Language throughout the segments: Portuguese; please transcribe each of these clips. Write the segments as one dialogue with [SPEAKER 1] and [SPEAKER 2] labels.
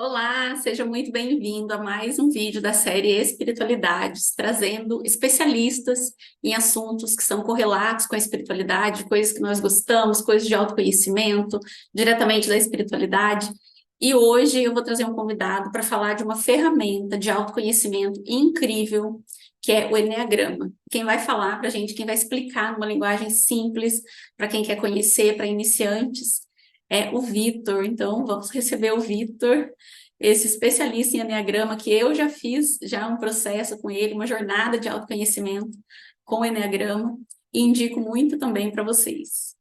[SPEAKER 1] Olá, seja muito bem-vindo a mais um vídeo da série Espiritualidades, trazendo especialistas em assuntos que são correlatos com a espiritualidade, coisas que nós gostamos, coisas de autoconhecimento, diretamente da espiritualidade. E hoje eu vou trazer um convidado para falar de uma ferramenta de autoconhecimento incrível, que é o Eneagrama. Quem vai falar para a gente, quem vai explicar numa linguagem simples, para quem quer conhecer, para iniciantes, é o Vitor. Então, vamos receber o Vitor, esse especialista em Eneagrama, que eu já fiz já um processo com ele, uma jornada de autoconhecimento com o Eneagrama, e indico muito também para vocês.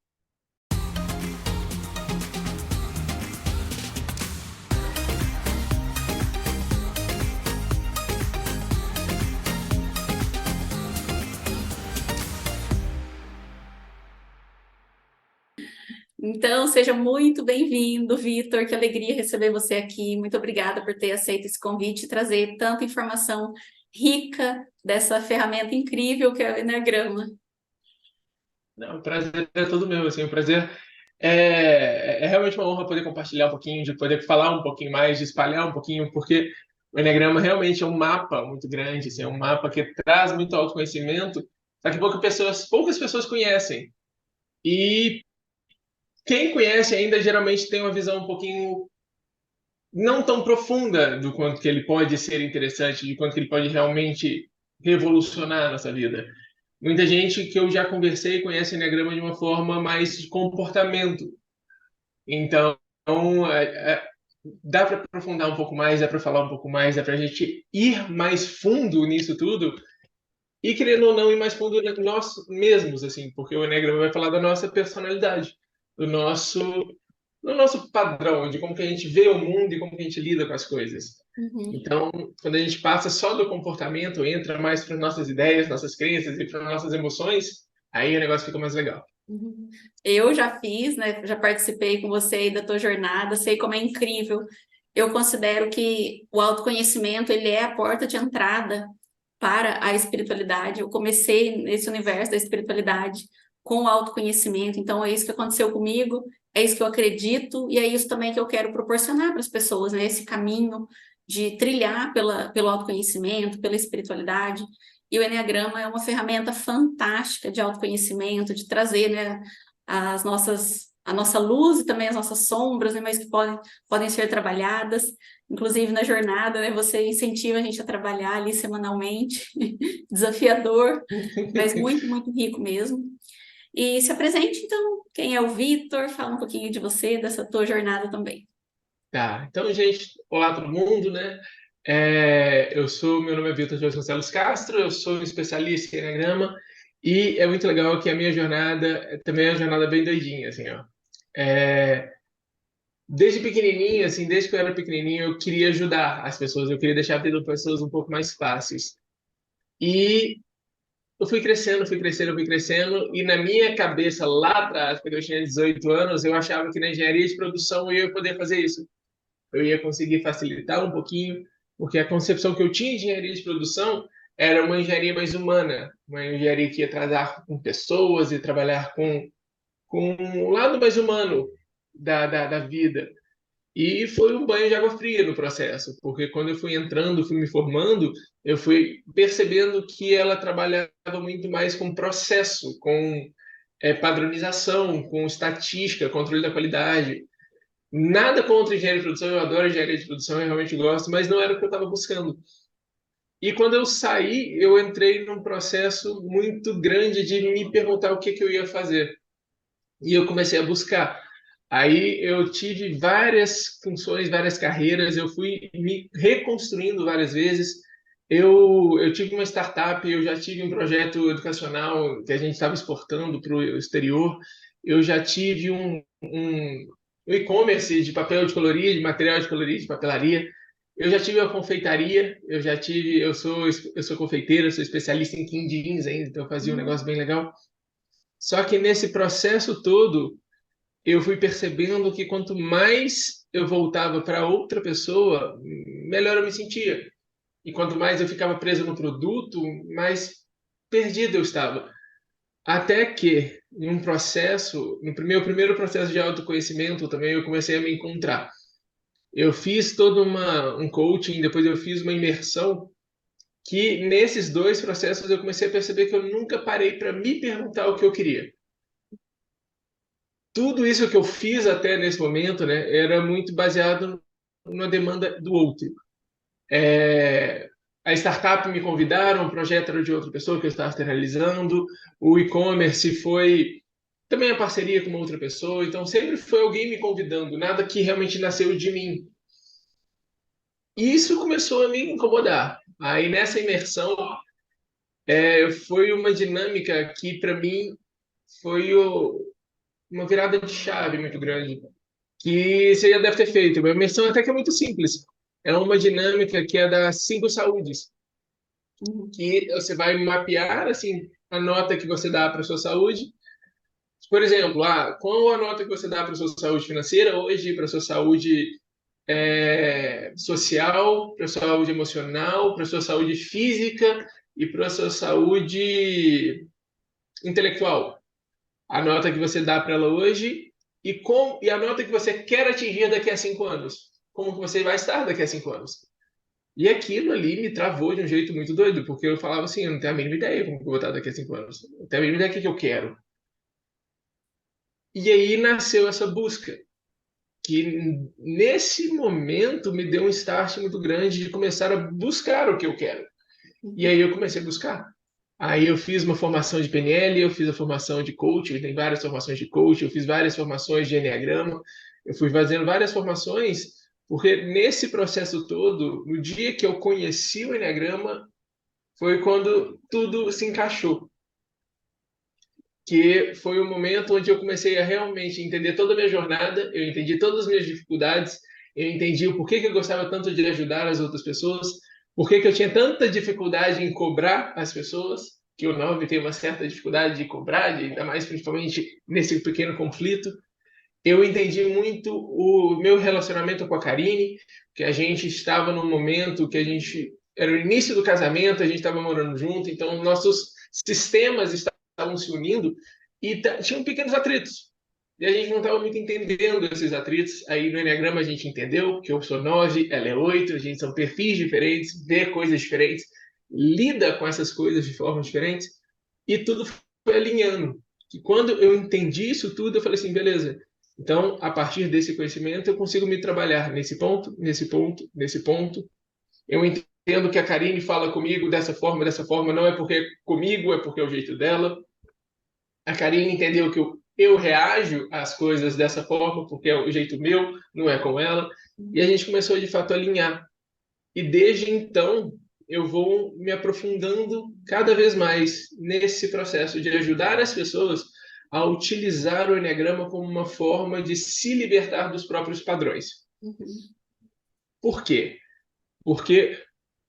[SPEAKER 1] Então, seja muito bem-vindo, Vitor. Que alegria receber você aqui. Muito obrigada por ter aceito esse convite e trazer tanta informação rica dessa ferramenta incrível que é o Eneagrama.
[SPEAKER 2] Não, o prazer é todo meu, assim, o prazer é realmente uma honra poder compartilhar um pouquinho, de poder falar um pouquinho mais, de espalhar um pouquinho, porque o Eneagrama realmente é um mapa muito grande, assim, é um mapa que traz muito autoconhecimento, só que poucas pessoas conhecem. E quem conhece ainda geralmente tem uma visão um pouquinho não tão profunda do quanto que ele pode ser interessante, de quanto que ele pode realmente revolucionar a nossa vida. Muita gente que eu já conversei conhece o Enneagrama de uma forma mais de comportamento. Então, é, dá para aprofundar um pouco mais, dá para falar um pouco mais, dá para a gente ir mais fundo nisso tudo e, querendo ou não, ir mais fundo nós mesmos, assim, porque o Enneagrama vai falar da nossa personalidade, do nosso, do nosso padrão, de como que a gente vê o mundo e como que a gente lida com as coisas.
[SPEAKER 1] Uhum.
[SPEAKER 2] Então, quando a gente passa só do comportamento, entra mais para nossas ideias, nossas crenças e para nossas emoções, aí o negócio fica mais legal.
[SPEAKER 1] Uhum. Eu já fiz, né? Já participei com você aí da tua jornada, sei como é incrível. Eu considero que o autoconhecimento, ele é a porta de entrada para a espiritualidade. Eu comecei nesse universo da espiritualidade com o autoconhecimento, então é isso que aconteceu comigo, é isso que eu acredito e é isso também que eu quero proporcionar para as pessoas, né? Esse caminho de trilhar pelo autoconhecimento, pela espiritualidade. E o Eneagrama é uma ferramenta fantástica de autoconhecimento, de trazer, né, a nossa luz e também as nossas sombras, né, mas que podem ser trabalhadas. Inclusive na jornada, né, você incentiva a gente a trabalhar ali semanalmente, desafiador, mas muito, muito rico mesmo. E se apresente, então, quem é o Vitor? Fala um pouquinho de você, dessa tua jornada também.
[SPEAKER 2] Tá, então, gente, olá todo mundo, né? Meu nome é Vitor de Vasconcelos Castro, eu sou um especialista em Enneagrama e é muito legal que a minha jornada também é uma jornada bem doidinha, assim, ó. É, Desde pequenininho, assim, desde que eu era pequenininho, eu queria ajudar as pessoas, eu queria deixar a vida das pessoas um pouco mais fáceis. E eu fui crescendo, fui crescendo, fui crescendo, e na minha cabeça, lá atrás, quando eu tinha 18 anos, eu achava que na engenharia de produção eu ia poder fazer isso. Eu ia conseguir facilitar um pouquinho, porque a concepção que eu tinha de engenharia de produção era uma engenharia mais humana, uma engenharia que ia trabalhar com pessoas e trabalhar com o lado mais humano da vida. E foi um banho de água fria no processo, porque quando eu fui entrando, fui me formando, eu fui percebendo que ela trabalhava muito mais com processo, com padronização, com estatística, controle da qualidade. Nada contra engenharia de produção, eu adoro engenharia de produção, eu realmente gosto, mas não era o que eu estava buscando. E quando eu saí, eu entrei num processo muito grande de me perguntar o que que eu ia fazer. E eu comecei a buscar. Aí eu tive várias funções, várias carreiras, eu fui me reconstruindo várias vezes. Eu tive uma startup, eu já tive um projeto educacional que a gente estava exportando para o exterior, eu já tive um e-commerce de papel de colorir, de material de colorir, de papelaria. Eu já tive a confeitaria, eu sou confeiteiro, eu sou especialista em quindins ainda, então eu fazia um negócio bem legal. Só que nesse processo todo, eu fui percebendo que quanto mais eu voltava para outra pessoa, melhor eu me sentia. E quanto mais eu ficava preso no produto, mais perdido eu estava. Até que, em um processo, no meu primeiro processo de autoconhecimento também, eu comecei a me encontrar. Eu fiz todo um coaching, depois eu fiz uma imersão, que nesses dois processos eu comecei a perceber que eu nunca parei para me perguntar o que eu queria. Tudo isso que eu fiz até nesse momento, né, era muito baseado na demanda do outro. É, a startup me convidaram, o projeto era de outra pessoa que eu estava externalizando, o e-commerce foi também a parceria com uma outra pessoa, então sempre foi alguém me convidando, nada que realmente nasceu de mim. E isso começou a me incomodar. Aí nessa imersão, foi uma dinâmica que para mim foi uma virada de chave muito grande, que você já deve ter feito. Uma imersão até que é muito simples. É uma dinâmica que é das 5 saúdes,
[SPEAKER 1] Uhum.
[SPEAKER 2] que você vai mapear assim a nota que você dá para sua saúde. Por exemplo, qual a nota que você dá para sua saúde financeira hoje, para sua saúde social, para sua saúde emocional, para sua saúde física e para sua saúde intelectual. A nota que você dá para ela hoje e a nota que você quer atingir daqui a 5 anos. Como que você vai estar daqui a 5 anos? E aquilo ali me travou de um jeito muito doido, porque eu falava assim, eu não tenho a mínima ideia como que eu vou estar daqui a 5 anos. Eu não tenho a mínima ideia do que eu quero. E aí nasceu essa busca, que nesse momento me deu um start muito grande de começar a buscar o que eu quero. E
[SPEAKER 1] Uhum.
[SPEAKER 2] aí eu comecei a buscar. Aí eu fiz uma formação de PNL, eu fiz a formação de coach, tem várias formações de coach, eu fiz várias formações de Enneagrama, eu fui fazendo várias formações, porque nesse processo todo, no dia que eu conheci o Enneagrama, foi quando tudo se encaixou. Que foi o momento onde eu comecei a realmente entender toda a minha jornada, eu entendi todas as minhas dificuldades, eu entendi o porquê que eu gostava tanto de ajudar as outras pessoas, porquê que eu tinha tanta dificuldade em cobrar as pessoas, que o nome tem uma certa dificuldade de cobrar, ainda mais principalmente nesse pequeno conflito. Eu entendi muito o meu relacionamento com a Karine, que a gente estava num momento que a gente era o início do casamento, a gente estava morando junto, então nossos sistemas estavam se unindo e tinham pequenos atritos. E a gente não estava muito entendendo esses atritos. Aí no Enneagrama a gente entendeu que eu sou 9, ela é 8, a gente são perfis diferentes, vê coisas diferentes, lida com essas coisas de formas diferentes e tudo foi alinhando. E quando eu entendi isso tudo, eu falei assim, beleza, então, a partir desse conhecimento, eu consigo me trabalhar nesse ponto, nesse ponto, nesse ponto. Eu entendo que a Karine fala comigo dessa forma, não é porque é comigo, é porque é o jeito dela. A Karine entendeu que eu reajo às coisas dessa forma, porque é o jeito meu, não é com ela. E a gente começou, de fato, a alinhar. E desde então, eu vou me aprofundando cada vez mais nesse processo de ajudar as pessoas a utilizar o Enneagrama como uma forma de se libertar dos próprios padrões.
[SPEAKER 1] Uhum.
[SPEAKER 2] Por quê? Porque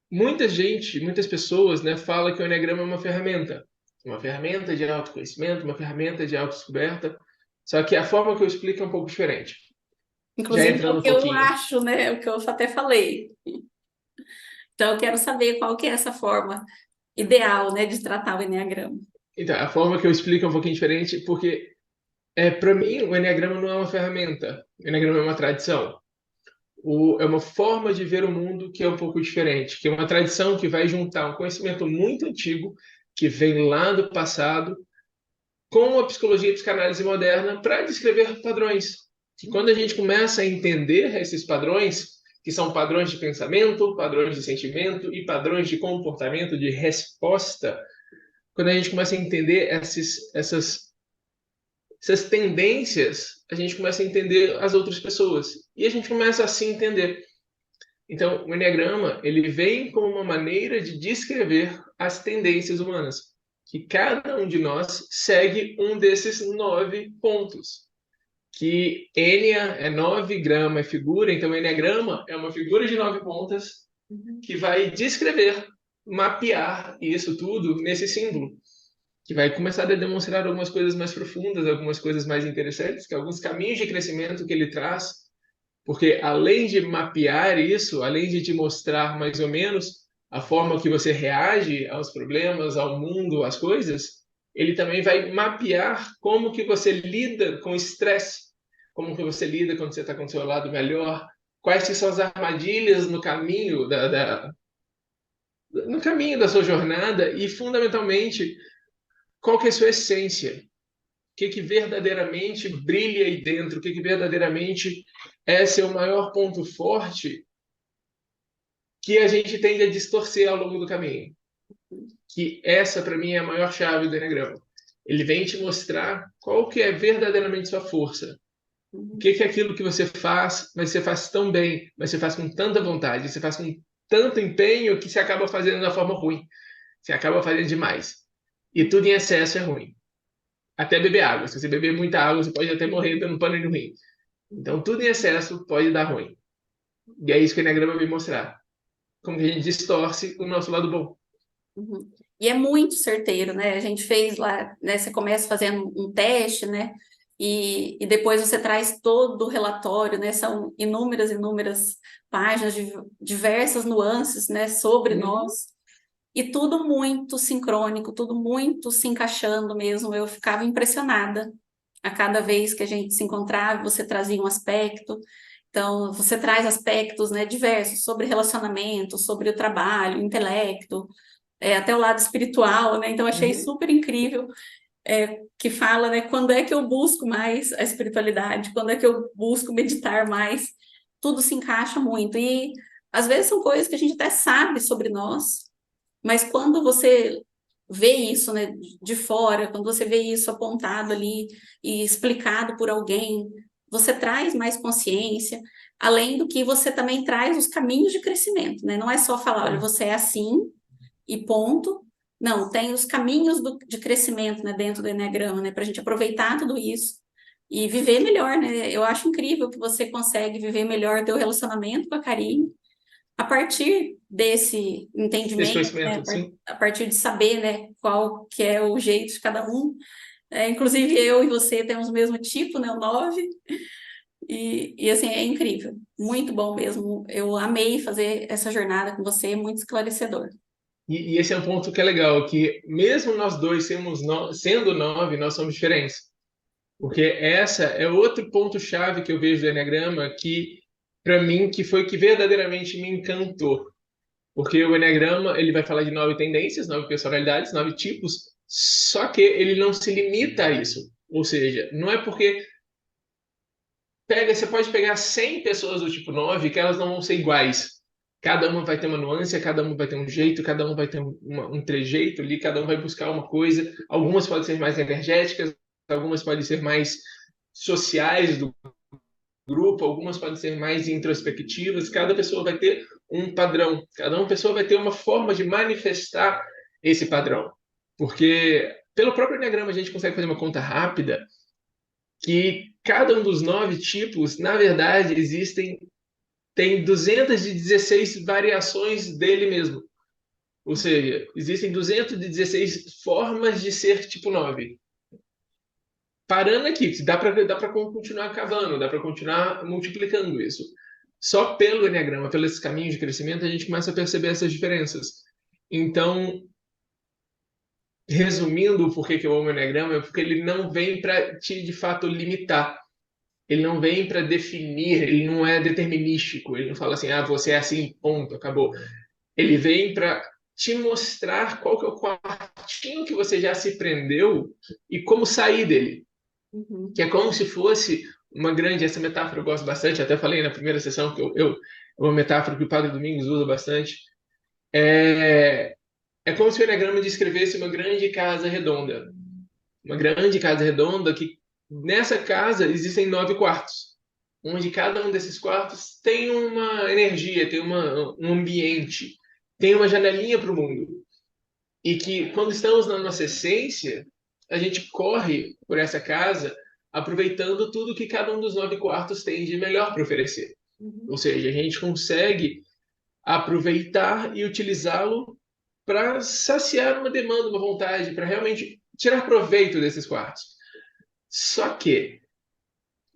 [SPEAKER 2] muitas pessoas, né, falam que o Enneagrama é uma ferramenta de autoconhecimento, uma ferramenta de autodescoberta, só que a forma que eu explico é um pouco diferente. Já
[SPEAKER 1] Inclusive, é
[SPEAKER 2] entrando
[SPEAKER 1] o
[SPEAKER 2] um
[SPEAKER 1] que eu
[SPEAKER 2] pouquinho.
[SPEAKER 1] acho, né? É o que eu até falei. Então, eu quero saber qual que é essa forma ideal, né, de tratar o enneagrama.
[SPEAKER 2] Então, a forma que eu explico é um pouquinho diferente, porque para mim, o Enneagrama não é uma ferramenta. O Enneagrama é uma tradição. É uma forma de ver o mundo que é um pouco diferente, que é uma tradição que vai juntar um conhecimento muito antigo, que vem lá do passado, com a psicologia e psicanálise moderna para descrever padrões. E quando a gente começa a entender esses padrões, que são padrões de pensamento, padrões de sentimento e padrões de comportamento, de resposta, quando a gente começa a entender essas tendências, a gente começa a entender as outras pessoas. E a gente começa a se entender. Então, o Enneagrama, ele vem como uma maneira de descrever as tendências humanas, que cada um de nós segue um desses 9 pontos. Que Enia é 9, grama é figura, então o Enneagrama é uma figura de 9 pontas
[SPEAKER 1] Uhum.
[SPEAKER 2] que vai descrever, mapear isso tudo nesse símbolo, que vai começar a demonstrar algumas coisas mais profundas, algumas coisas mais interessantes, que alguns caminhos de crescimento que ele traz, porque além de mapear isso, além de te mostrar mais ou menos a forma que você reage aos problemas, ao mundo, às coisas, ele também vai mapear como que você lida com estresse, como que você lida quando você está com o seu lado melhor, quais que são as armadilhas no caminho no caminho da sua jornada e, fundamentalmente, qual que é a sua essência. O que verdadeiramente brilha aí dentro, o que verdadeiramente é seu maior ponto forte que a gente tende a distorcer ao longo do caminho. Que essa, para mim, é a maior chave do Eneagrama. Ele vem te mostrar qual que é verdadeiramente sua força. O que é aquilo que você faz, mas você faz tão bem, mas você faz com tanta vontade, você faz com tanto empenho que você acaba fazendo da forma ruim. Você acaba fazendo demais. E tudo em excesso é ruim. Até beber água. Se você beber muita água, você pode até morrer dando pano no rim. Então, tudo em excesso pode dar ruim. E é isso que o Eneagrama vem mostrar. Como que a gente distorce o nosso lado bom.
[SPEAKER 1] Uhum. E é muito certeiro, né? A gente fez lá, né? Você começa fazendo um teste, né? E depois você traz todo o relatório, né? São inúmeras páginas de diversas nuances, né? Sobre nós. E tudo muito sincrônico, tudo muito se encaixando mesmo. Eu ficava impressionada a cada vez que a gente se encontrava, você trazia um aspecto. Então, você traz aspectos, né, diversos sobre relacionamento, sobre o trabalho, intelecto, até o lado espiritual, né? Então, achei
[SPEAKER 2] Uhum.
[SPEAKER 1] super incrível que fala, né, quando é que eu busco mais a espiritualidade, quando é que eu busco meditar mais, tudo se encaixa muito. E às vezes são coisas que a gente até sabe sobre nós, mas quando você vê isso, né, de fora, quando você vê isso apontado ali e explicado por alguém, você traz mais consciência, além do que você também traz os caminhos de crescimento, né? Não é só falar, olha, você é assim e ponto. Não, tem os caminhos de crescimento, né, dentro do Eneagrama, né, para a gente aproveitar tudo isso e viver melhor, né? Eu acho incrível que você consegue viver melhor o teu relacionamento com a Karine a partir desse
[SPEAKER 2] Esse
[SPEAKER 1] entendimento, né,
[SPEAKER 2] conhecimento, sim.
[SPEAKER 1] a partir de saber, né, qual que é o jeito de cada um. Inclusive eu e você temos o mesmo tipo, né, o 9, e assim, é incrível, muito bom mesmo. Eu amei fazer essa jornada com você, muito esclarecedor.
[SPEAKER 2] E esse é um ponto que é legal, que mesmo nós dois sendo 9, nós somos diferentes. Porque essa é outro ponto-chave que eu vejo do Eneagrama que, para mim, que foi que verdadeiramente me encantou. Porque o Eneagrama, ele vai falar de 9 tendências, 9 personalidades, 9 tipos, só que ele não se limita a isso. Ou seja, não é porque você pode pegar 100 pessoas do tipo 9 que elas não vão ser iguais. Cada uma vai ter uma nuance, cada uma vai ter um jeito, cada um vai ter um trejeito ali, cada um vai buscar uma coisa. Algumas podem ser mais energéticas, algumas podem ser mais sociais do grupo, algumas podem ser mais introspectivas. Cada pessoa vai ter um padrão, cada uma pessoa vai ter uma forma de manifestar esse padrão. Porque pelo próprio Enneagrama a gente consegue fazer uma conta rápida que cada um dos 9 tipos, na verdade, tem 216 variações dele mesmo. Ou seja, existem 216 formas de ser tipo 9. Parando aqui, dá para continuar cavando, dá para continuar multiplicando isso. Só pelo Enneagrama, pelos caminhos de crescimento, a gente começa a perceber essas diferenças. Então, resumindo o porquê que eu amo o Enneagrama, é porque ele não vem para te, de fato, limitar. Ele não vem para definir, ele não é determinístico. Ele não fala assim, ah, você é assim, ponto, acabou. Ele vem para te mostrar qual que é o quartinho que você já se prendeu e como sair dele.
[SPEAKER 1] Uhum.
[SPEAKER 2] Que é como se fosse uma grande, essa metáfora eu gosto bastante, até falei na primeira sessão que é uma metáfora que o Padre Domingos usa bastante. É como se o Eneagrama descrevesse uma grande casa redonda. Uma grande casa redonda que nessa casa existem 9 quartos, onde cada um desses quartos tem uma energia, tem um ambiente, tem uma janelinha para o mundo. E que quando estamos na nossa essência, a gente corre por essa casa aproveitando tudo que cada um dos 9 quartos tem de melhor para oferecer.
[SPEAKER 1] Uhum.
[SPEAKER 2] Ou seja, a gente consegue aproveitar e utilizá-lo para saciar uma demanda, uma vontade, para realmente tirar proveito desses quartos. Só que,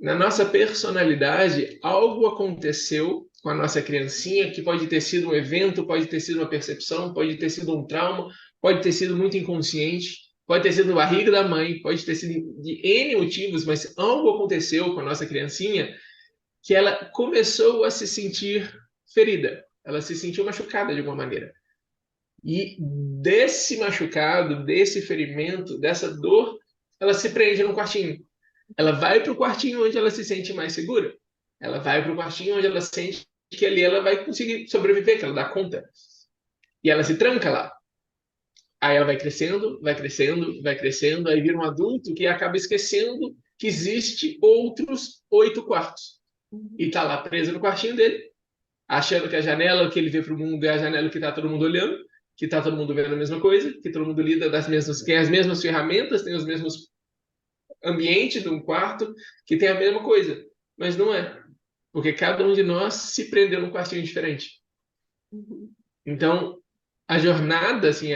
[SPEAKER 2] na nossa personalidade, algo aconteceu com a nossa criancinha que pode ter sido um evento, pode ter sido uma percepção, pode ter sido um trauma, pode ter sido muito inconsciente, pode ter sido no barriga da mãe, pode ter sido de N motivos, mas algo aconteceu com a nossa criancinha que ela começou a se sentir ferida, ela se sentiu machucada de alguma maneira. E desse machucado, desse ferimento, dessa dor, ela se prende no quartinho. Ela vai para o quartinho onde ela se sente mais segura. Ela vai para o quartinho onde ela sente que ali ela vai conseguir sobreviver, que ela dá conta. E ela se tranca lá. Aí ela vai crescendo, vai crescendo, vai crescendo, aí vira um adulto que acaba esquecendo que existe outros 8 quartos. E tá lá preso no quartinho dele, achando que a janela que ele vê para o mundo é a janela que tá todo mundo olhando, que tá todo mundo vendo a mesma coisa, que todo mundo lida das mesmas, tem as mesmas ferramentas, tem os mesmos ambientes de um quarto, que tem a mesma coisa. Mas não é. Porque cada um de nós se prendeu num quartinho diferente. Então, a jornada, assim,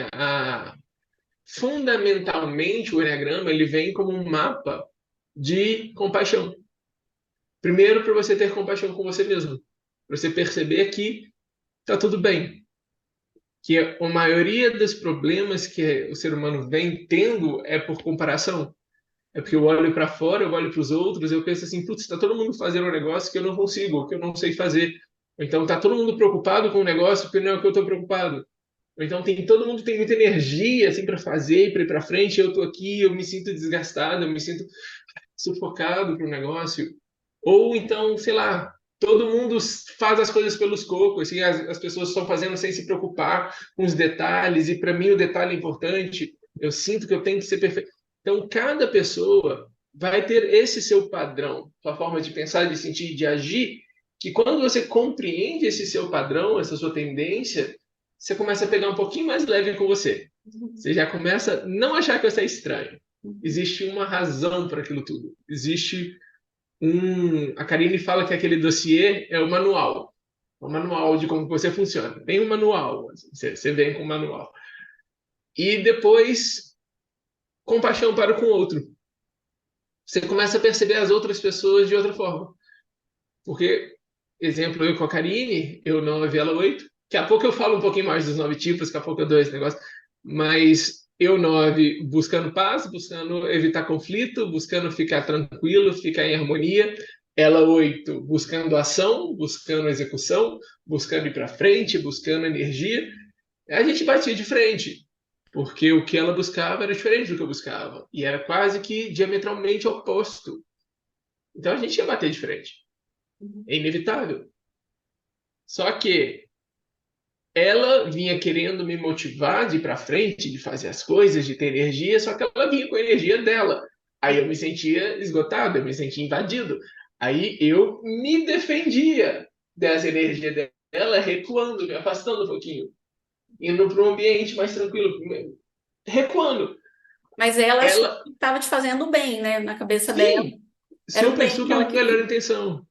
[SPEAKER 2] fundamentalmente o Enneagrama, ele vem como um mapa de compaixão. Primeiro, para você ter compaixão com você mesmo. Para você perceber que tá tudo bem. Que a maioria dos problemas que o ser humano vem tendo é por comparação. É porque eu olho para fora, eu olho para os outros, eu penso assim, putz, está todo mundo fazendo um negócio que eu não consigo, que eu não sei fazer. Ou então está todo mundo preocupado com o negócio que não é o que eu estou preocupado. Ou então todo mundo tem muita energia assim para fazer, para ir para frente, eu estou aqui, eu me sinto desgastado, eu me sinto sufocado para o negócio. Ou então, sei lá, todo mundo faz as coisas pelos cocos, assim, as pessoas estão fazendo sem se preocupar com os detalhes, e para mim o detalhe é importante, eu sinto que eu tenho que ser perfeito. Então, cada pessoa vai ter esse seu padrão, sua forma de pensar, de sentir, de agir, que quando você compreende esse seu padrão, essa sua tendência, você começa a pegar um pouquinho mais leve com você. Você já começa a não achar que você é estranho. Existe uma razão para aquilo tudo. Existe a Karine fala que aquele dossiê é o manual de como você funciona. Tem um manual, assim, você vem com o manual. E depois, compaixão para com o outro. Você começa a perceber as outras pessoas de outra forma. Porque, exemplo, eu com a Karine, eu não vi ela 8. Daqui a pouco eu falo um pouquinho mais dos 9 tipos, daqui a pouco eu dou esse negócio. Mas eu 9 buscando paz, buscando evitar conflito, buscando ficar tranquilo, ficar em harmonia. Ela 8 buscando ação, buscando execução, buscando ir para frente, buscando energia. A gente batia de frente, porque o que ela buscava era diferente do que eu buscava. E era quase que diametralmente oposto. Então a gente ia bater de frente. É inevitável. Só que ela vinha querendo me motivar de ir para frente, de fazer as coisas, de ter energia, só que ela vinha com a energia dela. Aí eu me sentia esgotado, eu me sentia invadido. Aí eu me defendia dessa energia dela, recuando, me afastando um pouquinho, indo para um ambiente mais tranquilo, recuando.
[SPEAKER 1] Mas ela achou
[SPEAKER 2] Ela,
[SPEAKER 1] que estava te fazendo bem, né? Na cabeça dela,
[SPEAKER 2] sim,
[SPEAKER 1] era o
[SPEAKER 2] super,
[SPEAKER 1] bem que
[SPEAKER 2] super
[SPEAKER 1] ela
[SPEAKER 2] melhor
[SPEAKER 1] queria.
[SPEAKER 2] intenção.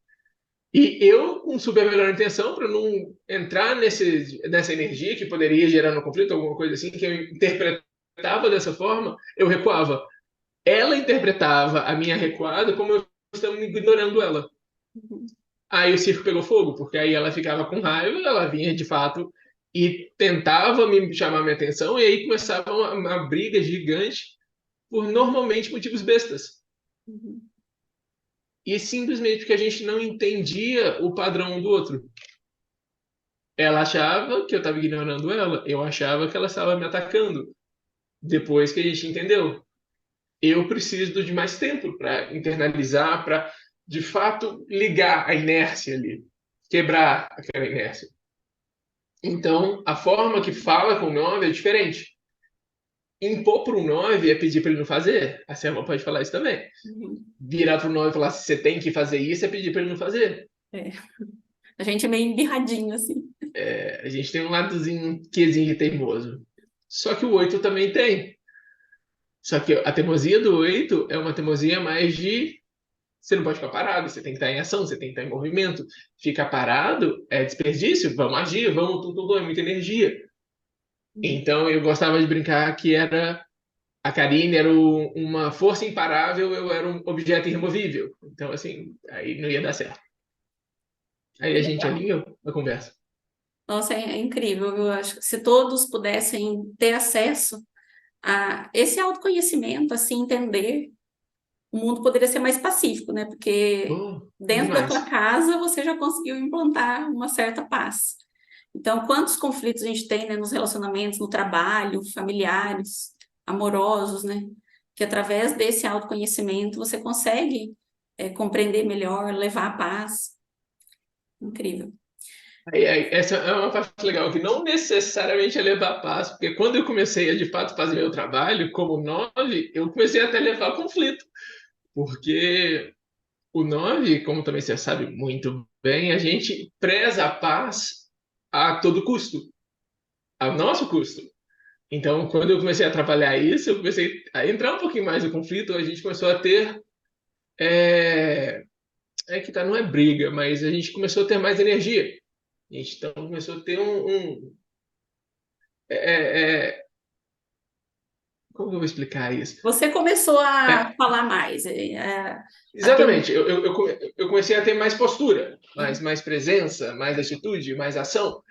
[SPEAKER 2] E eu, com super melhor intenção, para não entrar nessa energia que poderia gerar um conflito, alguma coisa assim, que eu interpretava dessa forma, eu recuava. Ela interpretava a minha recuada como eu estava ignorando ela. Aí o circo pegou fogo, porque aí ela ficava com raiva, ela vinha de fato e tentava me chamar minha atenção, e aí começava uma briga gigante por normalmente motivos bestas. E simplesmente porque a gente não entendia o padrão um do outro. Ela achava que eu estava ignorando ela, eu achava que ela estava me atacando. Depois que a gente entendeu, eu preciso de mais tempo para internalizar, para de fato ligar a inércia ali, quebrar aquela inércia. Então, a forma que fala com o 9 é diferente. Impor para o 9 é pedir para ele não fazer. A Selma pode falar isso também. Virar para o 9 e falar se você tem que fazer isso é pedir para ele não fazer.
[SPEAKER 1] É. A gente é meio embirradinho, assim.
[SPEAKER 2] A gente tem um ladozinho, um quezinho de teimoso. Só que o 8 também tem. Só que a teimosia do 8 é uma teimosia mais de você não pode ficar parado, você tem que estar em ação, você tem que estar em movimento. Ficar parado é desperdício, vamos agir, vamos, tudo, é muita energia. Então eu gostava de brincar que era a Karine era uma força imparável, eu era um objeto irremovível. Então, assim, aí não ia dar certo. Aí a gente alinhou a conversa.
[SPEAKER 1] Nossa, é incrível. Eu acho que se todos pudessem ter acesso a esse autoconhecimento, assim, entender o mundo poderia ser mais pacífico, né? Porque
[SPEAKER 2] Oh,
[SPEAKER 1] dentro da tua
[SPEAKER 2] demais.
[SPEAKER 1] casa você já conseguiu implantar uma certa paz. Então, quantos conflitos a gente tem, né, nos relacionamentos, no trabalho, familiares, amorosos, né? Que através desse autoconhecimento você consegue compreender melhor, levar a paz. Incrível.
[SPEAKER 2] Essa é uma parte legal, que não necessariamente é levar paz, porque quando eu comecei a de fato fazer meu trabalho como nove, eu comecei até a levar conflito, porque o nove, como também você sabe muito bem, a gente preza a paz a todo custo, a nosso custo. Então, quando eu comecei a trabalhar isso, eu comecei a entrar um pouquinho mais no conflito, a gente começou a ter. É, é que tá, não é briga, mas a gente começou a ter mais energia. A gente então começou a ter como que eu vou explicar isso?
[SPEAKER 1] Você começou a
[SPEAKER 2] É,
[SPEAKER 1] falar mais, a ter um.
[SPEAKER 2] exatamente, eu comecei a ter mais postura, mais presença, mais atitude, mais ação.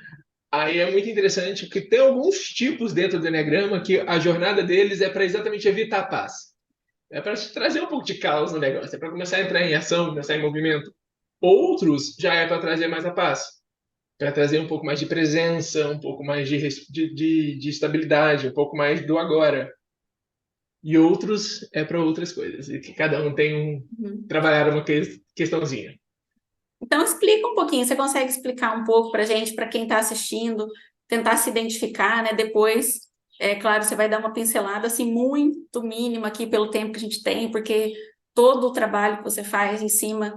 [SPEAKER 2] Aí é muito interessante que tem alguns tipos dentro do Enneagrama que a jornada deles é para exatamente evitar a paz. É para trazer um pouco de caos no negócio, é para começar a entrar em ação, começar em movimento. Outros já é para trazer mais a paz, para trazer um pouco mais de presença, um pouco mais de estabilidade, um pouco mais do agora. E outros é para outras coisas, e que cada um tem
[SPEAKER 1] Uhum.
[SPEAKER 2] trabalhar uma questãozinha.
[SPEAKER 1] Então, explica um pouquinho, você consegue explicar um pouco para gente, para quem está assistindo, tentar se identificar, né? Depois, é claro, você vai dar uma pincelada assim muito mínima aqui pelo tempo que a gente tem, porque todo o trabalho que você faz em cima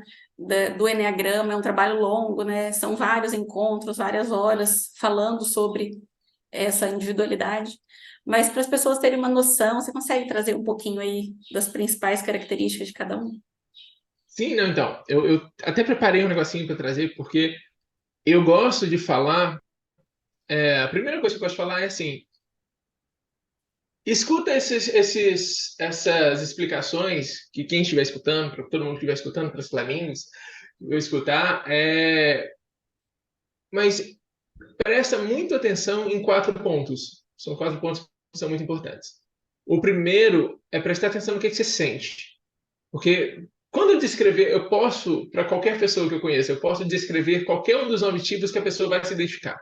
[SPEAKER 1] do Eneagrama é um trabalho longo, né? São vários encontros, várias horas falando sobre essa individualidade. Mas para as pessoas terem uma noção, você consegue trazer um pouquinho aí das principais características de cada um?
[SPEAKER 2] Sim, não, então, eu até preparei um negocinho para trazer, porque eu gosto de falar, a primeira coisa que eu gosto de falar é assim, escuta essas explicações que quem estiver escutando, para todo mundo que estiver escutando, para os flamingos, eu escutar, mas presta muito atenção em quatro pontos. São quatro pontos que são muito importantes. O primeiro é prestar atenção no que você sente. Porque quando eu descrever, eu posso, para qualquer pessoa que eu conheça, eu posso descrever qualquer um dos nove tipos que a pessoa vai se identificar.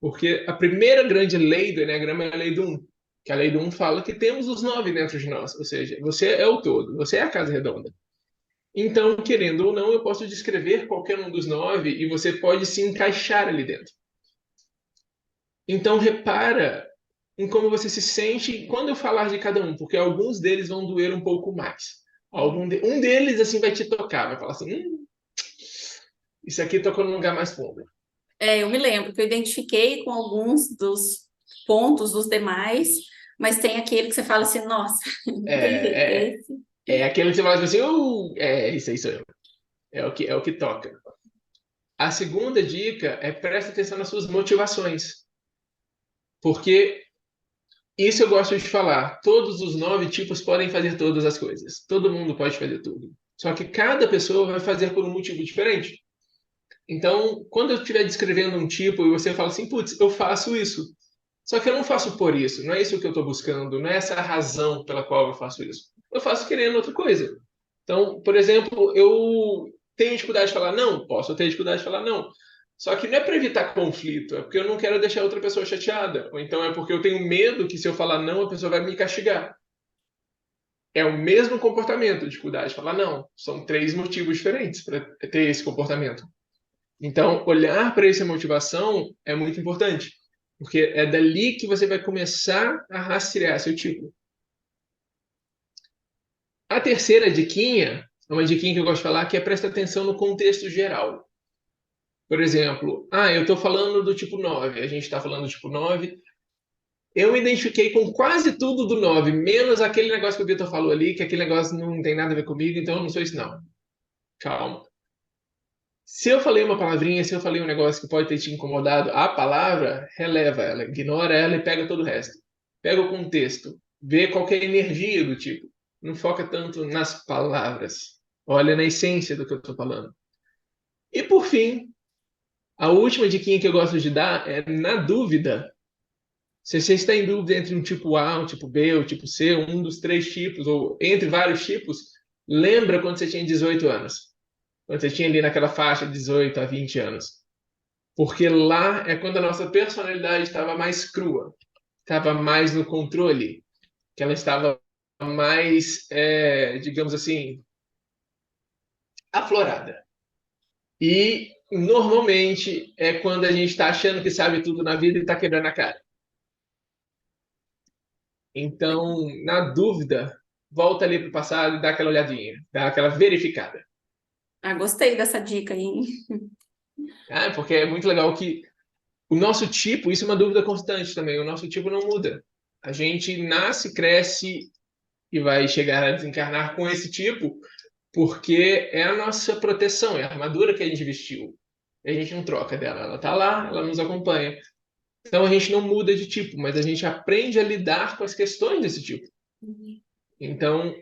[SPEAKER 2] Porque a primeira grande lei do Eneagrama é a lei do um. Que a lei do um fala que temos os nove dentro de nós. Ou seja, você é o todo, você é a casa redonda. Então, querendo ou não, eu posso descrever qualquer um dos nove e você pode se encaixar ali dentro. Então, repara em como você se sente quando eu falar de cada um, porque alguns deles vão doer um pouco mais. Um deles assim vai te tocar, vai falar assim, isso aqui tocou num lugar mais fundo.
[SPEAKER 1] Eu me lembro que eu identifiquei com alguns dos pontos dos demais, mas tem aquele que você fala assim, nossa, não tem jeito,
[SPEAKER 2] É, é,
[SPEAKER 1] esse.
[SPEAKER 2] é aquele que você fala assim, isso aí sou eu. É o que toca. A segunda dica é presta atenção nas suas motivações, porque isso eu gosto de falar. Todos os nove tipos podem fazer todas as coisas. Todo mundo pode fazer tudo. Só que cada pessoa vai fazer por um motivo diferente. Então, quando eu estiver descrevendo um tipo e você fala assim, putz, eu faço isso. Só que eu não faço por isso, não é isso que eu estou buscando, não é essa a razão pela qual eu faço isso. Eu faço querendo outra coisa. Então, por exemplo, eu tenho dificuldade de falar não, posso ter dificuldade de falar não. Só que não é para evitar conflito, é porque eu não quero deixar outra pessoa chateada. Ou então é porque eu tenho medo que se eu falar não, a pessoa vai me castigar. É o mesmo comportamento, dificuldade de falar não. São três motivos diferentes para ter esse comportamento. Então, olhar para essa motivação é muito importante, porque é dali que você vai começar a rastrear seu tipo. A terceira diquinha, é uma diquinha que eu gosto de falar, que é presta atenção no contexto geral. Por exemplo, eu estou falando do tipo 9, a gente está falando do tipo 9. Eu me identifiquei com quase tudo do 9, menos aquele negócio que o Vitor falou ali, que aquele negócio não tem nada a ver comigo, então eu não sou isso não. Calma. Se eu falei uma palavrinha, se eu falei um negócio que pode ter te incomodado, a palavra, releva ela, ignora ela e pega todo o resto. Pega o contexto, vê qual que é a energia do tipo. Não foca tanto nas palavras. Olha na essência do que eu estou falando. E por fim, a última diquinha que eu gosto de dar é, na dúvida, se você está em dúvida entre um tipo A, um tipo B, um tipo C, um dos três tipos, ou entre vários tipos, Lembra quando você tinha 18 anos? Quando você tinha ali naquela faixa de 18 a 20 anos. Porque lá é quando a nossa personalidade estava mais crua, estava mais no controle, que ela estava mais, digamos assim, aflorada. E normalmente é quando a gente está achando que sabe tudo na vida e está quebrando a cara. Então, na dúvida, volta ali para o passado e dá aquela olhadinha, dá aquela verificada.
[SPEAKER 1] Ah, gostei dessa dica aí, hein?
[SPEAKER 2] Ah, porque é muito legal que o nosso tipo, isso é uma dúvida constante também, o nosso tipo não muda. A gente nasce, cresce e vai chegar a desencarnar com esse tipo, porque é a nossa proteção, é a armadura que a gente vestiu. E a gente não troca dela, ela está lá, ela nos acompanha. Então a gente não muda de tipo, mas a gente aprende a lidar com as questões desse tipo. Então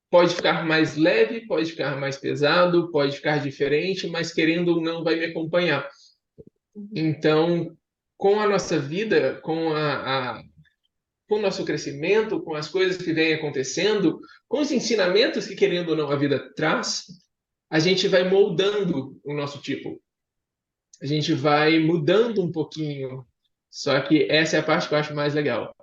[SPEAKER 2] pode ficar mais leve, pode ficar mais pesado, pode ficar diferente, mas querendo ou não vai me acompanhar. Então, com a nossa vida, com o nosso crescimento, com as coisas que vêm acontecendo, com os ensinamentos que, querendo ou não, a vida traz, a gente vai moldando o nosso tipo. A gente vai mudando um pouquinho. Só que essa é a parte que eu acho mais legal.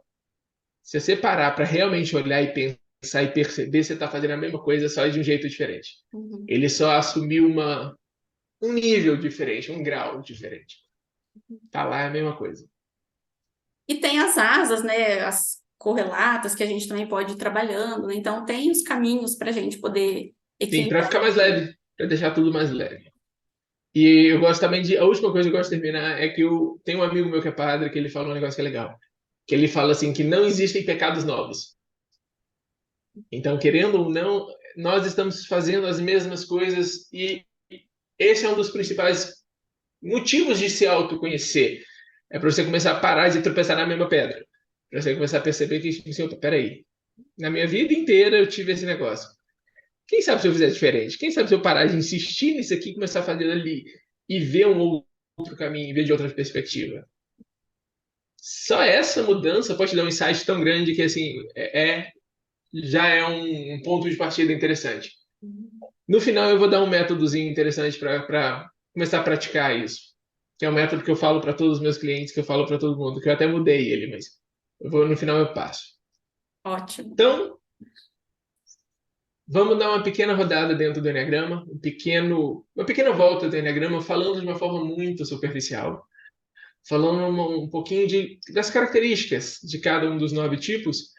[SPEAKER 2] Se você parar para realmente olhar e pensar e perceber, você está fazendo a mesma coisa, só de um jeito diferente.
[SPEAKER 1] Uhum.
[SPEAKER 2] Ele só assumiu um nível diferente, um grau diferente. Tá lá é a mesma coisa.
[SPEAKER 1] E tem as asas, né? As correlatas que a gente também pode ir trabalhando, né? Então tem os caminhos para a gente poder
[SPEAKER 2] Sim, para
[SPEAKER 1] equilibrar.
[SPEAKER 2] ficar mais leve, para deixar tudo mais leve. E eu gosto também de. A última coisa que eu gosto de terminar é que eu tenho um amigo meu que é padre que ele fala um negócio que é legal. Que ele fala assim: que não existem pecados novos. Então, querendo ou não, nós estamos fazendo as mesmas coisas e esse é um dos principais motivos de se autoconhecer. É para você começar a parar de tropeçar na mesma pedra. Para você começar a perceber que, tipo assim, opa, peraí, na minha vida inteira eu tive esse negócio. Quem sabe se eu fizer diferente? Quem sabe se eu parar de insistir nisso aqui e começar a fazer ali e ver um outro caminho, ver de outra perspectiva? Só essa mudança pode te dar um insight tão grande que, assim, já é um ponto de partida interessante. No final, eu vou dar um métodozinho interessante para começar a praticar isso, que é um método que eu falo para todos os meus clientes, que eu falo para todo mundo, que eu até mudei ele, mas no final eu passo.
[SPEAKER 1] Ótimo.
[SPEAKER 2] Então, vamos dar uma pequena rodada dentro do Enneagrama, uma pequena volta do Enneagrama, falando de uma forma muito superficial, falando um pouquinho das características de cada um dos 9 tipos,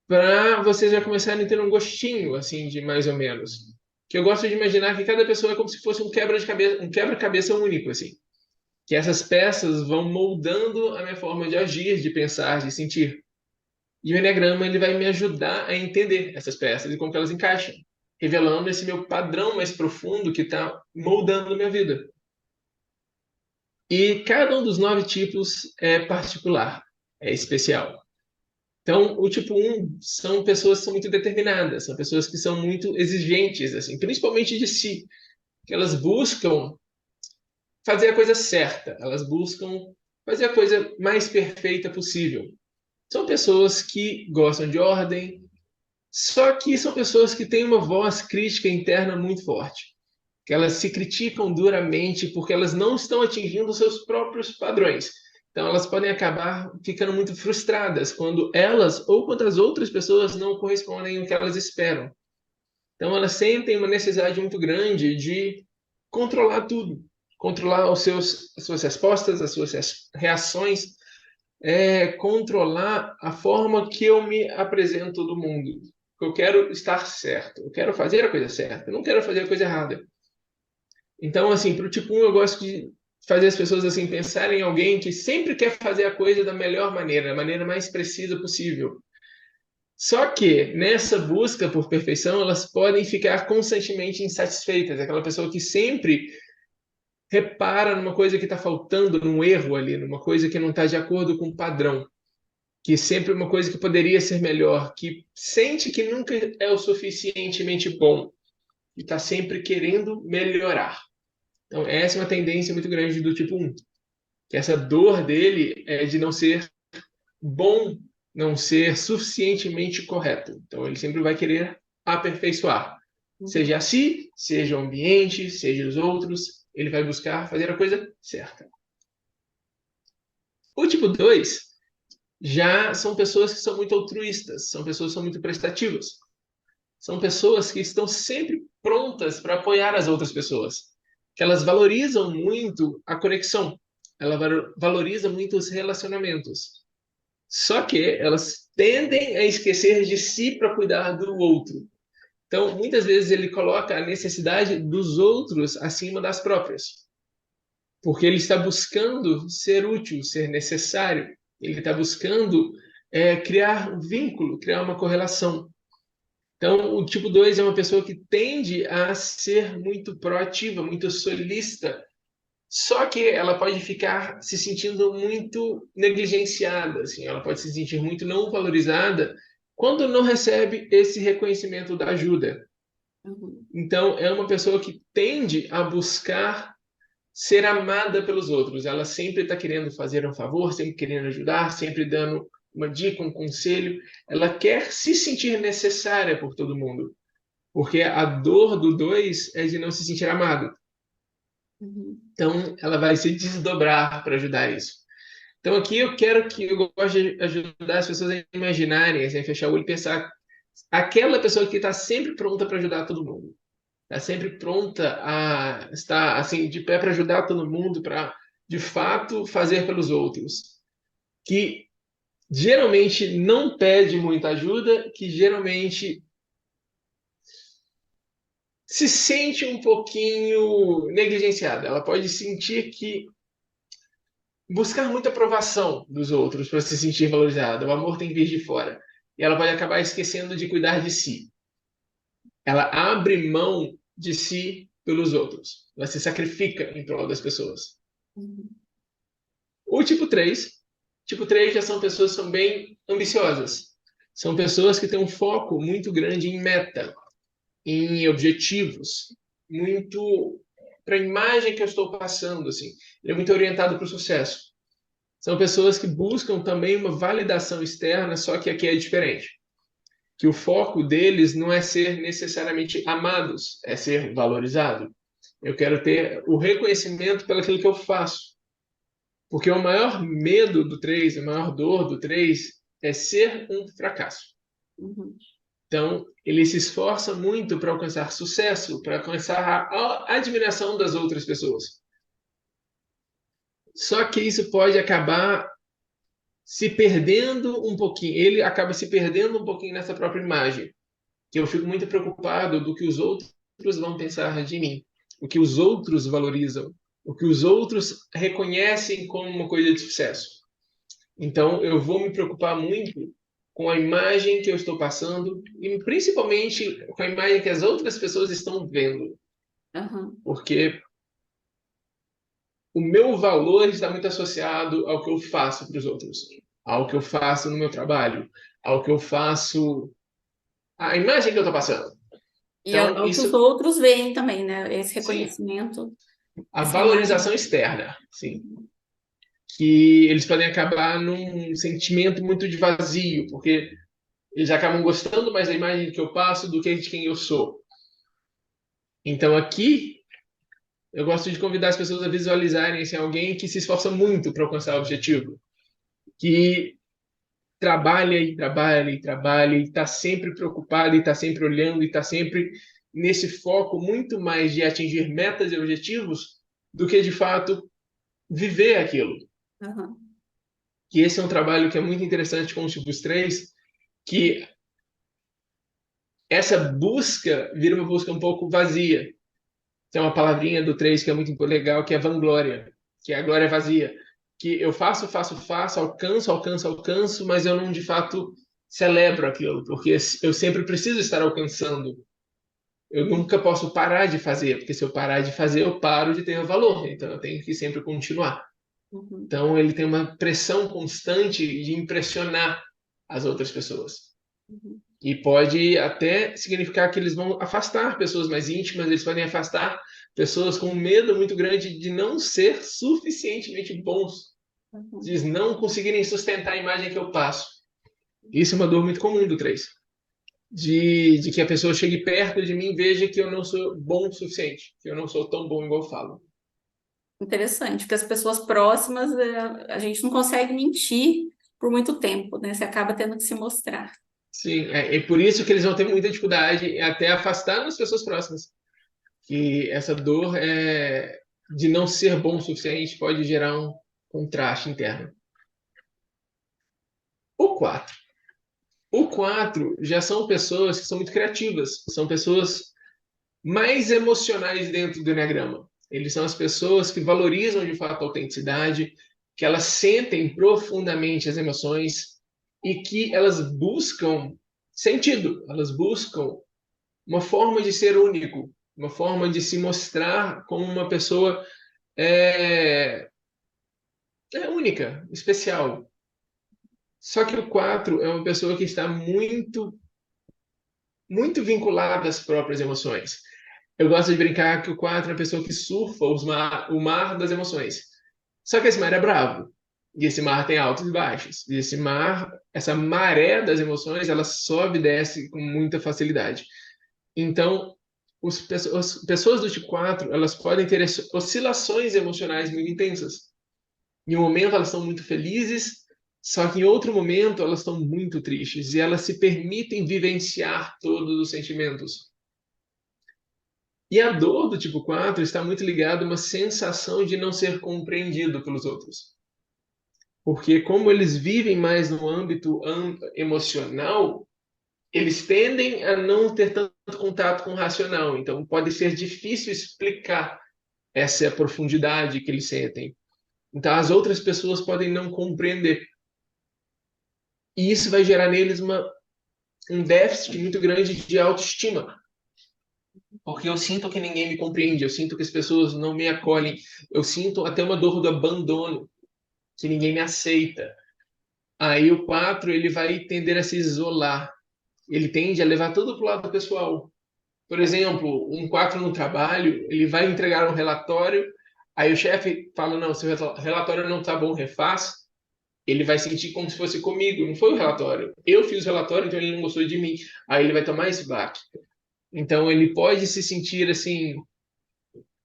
[SPEAKER 2] para vocês já começarem a ter um gostinho, assim, de mais ou menos. Que eu gosto de imaginar que cada pessoa é como se fosse um quebra-cabeça único, assim. Que essas peças vão moldando a minha forma de agir, de pensar, de sentir. E o Enneagrama ele vai me ajudar a entender essas peças e como que elas encaixam, revelando esse meu padrão mais profundo que está moldando a minha vida. E cada um dos 9 tipos é particular, é especial. Então, o tipo um são pessoas que são muito determinadas, são pessoas que são muito exigentes, assim, principalmente de si, que elas buscam fazer a coisa certa, elas buscam fazer a coisa mais perfeita possível. São pessoas que gostam de ordem, só que são pessoas que têm uma voz crítica interna muito forte, que elas se criticam duramente porque elas não estão atingindo seus próprios padrões. Então, elas podem acabar ficando muito frustradas quando elas ou quando as outras pessoas não correspondem ao que elas esperam. Então, elas sentem uma necessidade muito grande de controlar tudo, controlar as suas respostas, as suas reações, controlar a forma que eu me apresento do mundo. Eu quero estar certo, eu quero fazer a coisa certa, eu não quero fazer a coisa errada. Então, assim, para o tipo 1, eu gosto de fazer as pessoas assim pensarem em alguém que sempre quer fazer a coisa da melhor maneira, da maneira mais precisa possível. Só que nessa busca por perfeição, elas podem ficar constantemente insatisfeitas. Aquela pessoa que sempre repara numa coisa que está faltando, num erro ali, numa coisa que não está de acordo com o padrão, que sempre é uma coisa que poderia ser melhor, que sente que nunca é o suficientemente bom e está sempre querendo melhorar. Então, essa é uma tendência muito grande do tipo 1, que essa dor dele é de não ser bom, não ser suficientemente correto. Então, ele sempre vai querer aperfeiçoar. Seja a si, seja o ambiente, seja os outros, ele vai buscar fazer a coisa certa. O tipo 2 já são pessoas que são muito altruístas, são pessoas que são muito prestativas. São pessoas que estão sempre prontas para apoiar as outras pessoas. Que elas valorizam muito a conexão. Ela valoriza muito os relacionamentos. Só que elas tendem a esquecer de si para cuidar do outro. Então, muitas vezes ele coloca a necessidade dos outros acima das próprias. Porque ele está buscando ser útil, ser necessário. Ele está buscando criar um vínculo, criar uma correlação. Então, o tipo 2 é uma pessoa que tende a ser muito proativa, muito solista, só que ela pode ficar se sentindo muito negligenciada, assim, ela pode se sentir muito não valorizada quando não recebe esse reconhecimento da ajuda. Então, é uma pessoa que tende a buscar ser amada pelos outros. Ela sempre está querendo fazer um favor, sempre querendo ajudar, sempre dando uma dica, um conselho. Ela quer se sentir necessária por todo mundo. Porque a dor do 2 é de não se sentir amado. Então, ela vai se desdobrar para ajudar isso. Então, aqui eu gosto de ajudar as pessoas a imaginarem, assim, a fechar o olho e pensar aquela pessoa que está sempre pronta para ajudar todo mundo. Está sempre pronta a estar assim de pé para ajudar todo mundo, para de fato fazer pelos outros. Que geralmente não pede muita ajuda, que geralmente se sente um pouquinho negligenciada. Ela pode sentir que buscar muita aprovação dos outros para se sentir valorizada. O amor tem que vir de fora. E ela pode acabar esquecendo de cuidar de si. Ela abre mão de si pelos outros. Ela se sacrifica em prol das pessoas. O tipo 3 já são pessoas que são bem ambiciosas. São pessoas que têm um foco muito grande em meta, em objetivos, muito para a imagem que eu estou passando, assim. Ele é muito orientado para o sucesso. São pessoas que buscam também uma validação externa, só que aqui é diferente. Que o foco deles não é ser necessariamente amados, é ser valorizado. Eu quero ter o reconhecimento pelo aquilo que eu faço. Porque o maior medo do 3, a maior dor do 3 é ser um fracasso. Então, ele se esforça muito para alcançar sucesso, para alcançar a admiração das outras pessoas. Só que isso pode acabar se perdendo um pouquinho. Ele acaba se perdendo um pouquinho nessa própria imagem. Que eu fico muito preocupado do que os outros vão pensar de mim, o que os outros valorizam, o que os outros reconhecem como uma coisa de sucesso. Então, eu vou me preocupar muito com a imagem que eu estou passando e principalmente com a imagem que as outras pessoas estão vendo. Porque o meu valor está muito associado ao que eu faço para os outros, ao que eu faço no meu trabalho, ao que eu faço, a imagem que eu estou passando.
[SPEAKER 1] E é
[SPEAKER 2] Então,
[SPEAKER 1] o que
[SPEAKER 2] isso,
[SPEAKER 1] os outros veem também, né? Esse
[SPEAKER 2] sim,
[SPEAKER 1] reconhecimento,
[SPEAKER 2] a
[SPEAKER 1] essa imagem.
[SPEAKER 2] valorização externa, sim, que eles podem acabar num sentimento muito de vazio, porque eles acabam gostando mais da imagem que eu passo do que de quem eu sou. Então, aqui, eu gosto de convidar as pessoas a visualizarem assim, alguém que se esforça muito para alcançar o objetivo, que trabalha e trabalha e trabalha e está sempre preocupado e está sempre olhando e está sempre nesse foco muito mais de atingir metas e objetivos do que de fato viver aquilo. Que esse é um trabalho que é muito interessante com os tipos 3, que essa busca vira uma busca um pouco vazia. Tem uma palavrinha do 3 que é muito legal, que é vanglória, que é a glória vazia. Que eu faço, faço, faço, alcanço, alcanço, alcanço, mas eu não de fato celebro aquilo, porque eu sempre preciso estar alcançando. Eu nunca posso parar de fazer, porque se eu parar de fazer, eu paro de ter valor. Então eu tenho que sempre continuar. Então ele tem uma pressão constante de impressionar as outras pessoas. E pode até significar que eles vão afastar pessoas mais íntimas, eles podem afastar pessoas com um medo muito grande de não ser suficientemente bons, de não conseguirem sustentar a imagem que eu passo. Isso é uma dor muito comum do 3. de que a pessoa chegue perto de mim e veja que eu não sou bom o suficiente, que eu não sou tão bom igual eu falo.
[SPEAKER 1] Interessante, porque as pessoas próximas, a gente não consegue mentir por muito tempo, né? Você acaba tendo que se mostrar.
[SPEAKER 2] Sim, é por isso que eles vão ter muita dificuldade em até afastar as pessoas próximas. Que essa dor de não ser bom o suficiente pode gerar um contraste interno. O 4. O 4 já são pessoas que são muito criativas, são pessoas mais emocionais dentro do Enneagrama. Eles são as pessoas que valorizam de fato a autenticidade, que elas sentem profundamente as emoções e que elas buscam sentido, elas buscam uma forma de ser único, uma forma de se mostrar como uma pessoa é, única, especial. Só que o 4 é uma pessoa que está muito vinculada às próprias emoções. Eu gosto de brincar que o 4 é a pessoa que surfa o mar das emoções. Só que esse mar é bravo. E esse mar tem altos e baixos. E esse mar, essa maré das emoções, ela sobe e desce com muita facilidade. Então, as pessoas do tipo 4, elas podem ter oscilações emocionais muito intensas. Em um momento elas estão muito felizes, só que em outro momento elas estão muito tristes e elas se permitem vivenciar todos os sentimentos. E a dor do tipo 4 está muito ligada a uma sensação de não ser compreendido pelos outros. Porque como eles vivem mais no âmbito emocional, eles tendem a não ter tanto contato com o racional. Então pode ser difícil explicar essa profundidade que eles sentem. Então as outras pessoas podem não compreender. E isso vai gerar neles um déficit muito grande de autoestima. Porque eu sinto que ninguém me compreende, eu sinto que as pessoas não me acolhem, eu sinto até uma dor do abandono, que ninguém me aceita. Aí o 4 ele vai tender a se isolar, ele tende a levar tudo para o lado pessoal. Por exemplo, um 4 no trabalho, ele vai entregar um relatório, aí o chefe fala, não, seu relatório não está bom, refaz. Ele vai sentir como se fosse comigo, não foi o relatório. Eu fiz o relatório, então ele não gostou de mim. Aí ele vai tomar esse baque. Então ele pode se sentir assim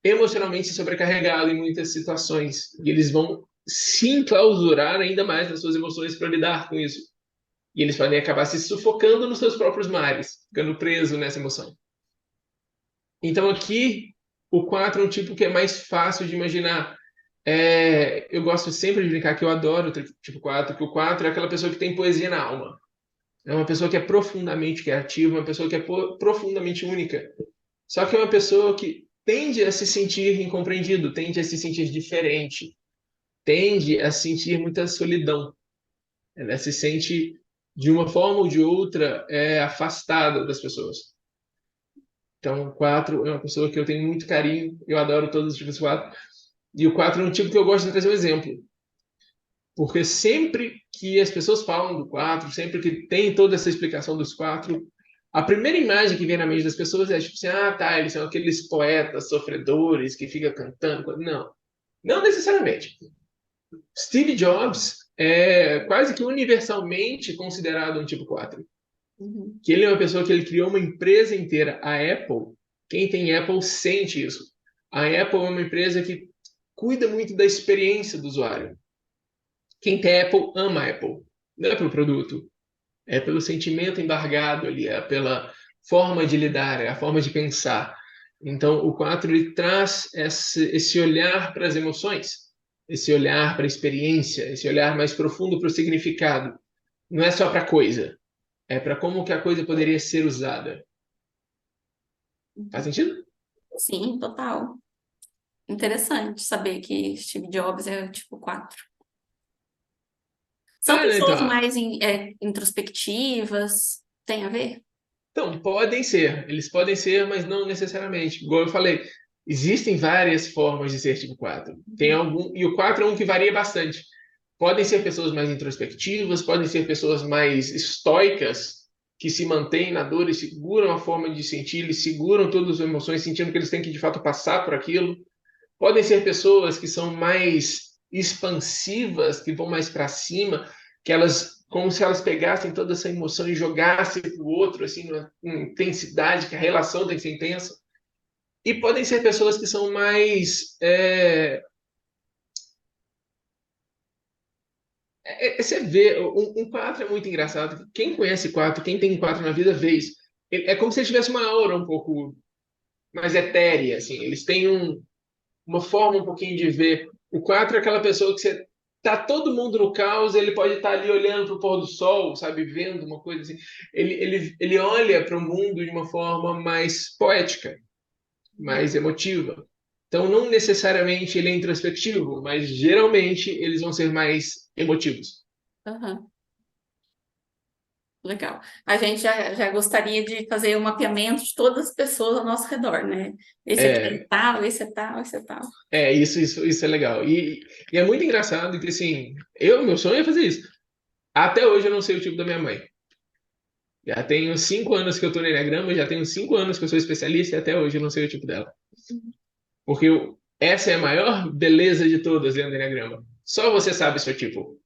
[SPEAKER 2] emocionalmente sobrecarregado em muitas situações e eles vão se enclausurar ainda mais nas suas emoções para lidar com isso. E eles podem acabar se sufocando nos seus próprios mares, ficando preso nessa emoção. Então aqui o 4 é um tipo que é mais fácil de imaginar. Eu gosto sempre de brincar que eu adoro o tipo 4, que o 4 é aquela pessoa que tem poesia na alma. É uma pessoa que é profundamente criativa, uma pessoa que é profundamente única. Só que é uma pessoa que tende a se sentir incompreendido, tende a se sentir diferente, tende a sentir muita solidão. Ela se sente, de uma forma ou de outra, afastada das pessoas. Então, o 4 é uma pessoa que eu tenho muito carinho, eu adoro todos os tipos de 4. E o 4 é um tipo que eu gosto de trazer um exemplo. Porque sempre que as pessoas falam do 4, sempre que tem toda essa explicação dos 4, a primeira imagem que vem na mente das pessoas é tipo assim, ah, tá, eles são aqueles poetas sofredores que ficam cantando. Não, não necessariamente. Steve Jobs é quase que universalmente considerado um tipo 4.
[SPEAKER 1] Uhum.
[SPEAKER 2] Que ele é uma pessoa que ele criou uma empresa inteira. A Apple, quem tem Apple sente isso. A Apple é uma empresa que cuida muito da experiência do usuário. Quem tem Apple ama a Apple. Não é pelo produto, é pelo sentimento embargado ali, é pela forma de lidar, é a forma de pensar. Então, o 4 ele traz esse olhar para as emoções, esse olhar para a experiência, esse olhar mais profundo para o significado. Não é só para a coisa, é para como que a coisa poderia ser usada. Faz sentido?
[SPEAKER 1] Sim, total. Interessante saber que Steve Jobs é o tipo 4. São
[SPEAKER 2] Né,
[SPEAKER 1] pessoas
[SPEAKER 2] então,
[SPEAKER 1] mais introspectivas, tem a ver?
[SPEAKER 2] então, podem ser, eles podem ser, mas não necessariamente. Igual eu falei, existem várias formas de ser tipo 4. Tem
[SPEAKER 1] Uhum.
[SPEAKER 2] algum, e o 4 é um que varia bastante. Podem ser pessoas mais introspectivas, podem ser pessoas mais estoicas, que se mantêm na dor e seguram a forma de sentir, eles seguram todas as emoções, sentindo que eles têm que de fato passar por aquilo. Podem ser pessoas que são mais expansivas, que vão mais para cima, que elas como se elas pegassem toda essa emoção e jogassem para o outro, assim, numa intensidade, que a relação tem que ser intensa. E podem ser pessoas que são mais. Você vê, um 4 é muito engraçado. Quem conhece 4, quem tem 4 na vida, vê isso. É como se ele tivesse uma aura um pouco mais etérea, assim. Eles têm uma forma um pouquinho de ver. O 4 é aquela pessoa que você tá todo mundo no caos, ele pode estar ali olhando para o pôr do sol, sabe, vendo uma coisa assim. Ele olha para o mundo de uma forma mais poética, mais emotiva. Então, não necessariamente ele é introspectivo, mas geralmente eles vão ser mais emotivos.
[SPEAKER 1] Aham. Legal. A gente já gostaria de fazer um mapeamento de todas as pessoas ao nosso redor, né? Esse aqui é
[SPEAKER 2] É,
[SPEAKER 1] tal, esse é tal, esse é tal.
[SPEAKER 2] isso é legal. E é muito engraçado que, assim, meu sonho é fazer isso. Até hoje eu não sei o tipo da minha mãe. Já tenho 5 anos que eu tô no Enneagrama, já tenho 5 anos que eu sou especialista e até hoje eu não sei o tipo dela. Porque essa é a maior beleza de todas dentro do Enneagrama. Só você sabe o seu tipo.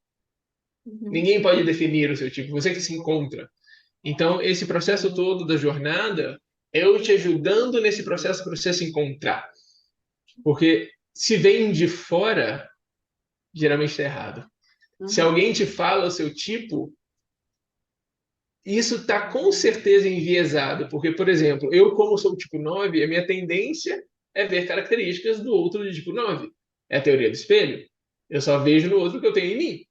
[SPEAKER 1] Uhum.
[SPEAKER 2] Ninguém pode definir o seu tipo, você que se encontra. Então, esse processo todo da jornada é eu te ajudando nesse processo para você se encontrar. Porque se vem de fora, geralmente está errado. Se
[SPEAKER 1] Uhum.
[SPEAKER 2] alguém te fala o seu tipo, isso está com certeza enviesado. Porque, por exemplo, eu, como sou tipo 9, a minha tendência é ver características do outro de tipo 9. É a teoria do espelho. Eu só vejo no outro o que eu tenho em mim.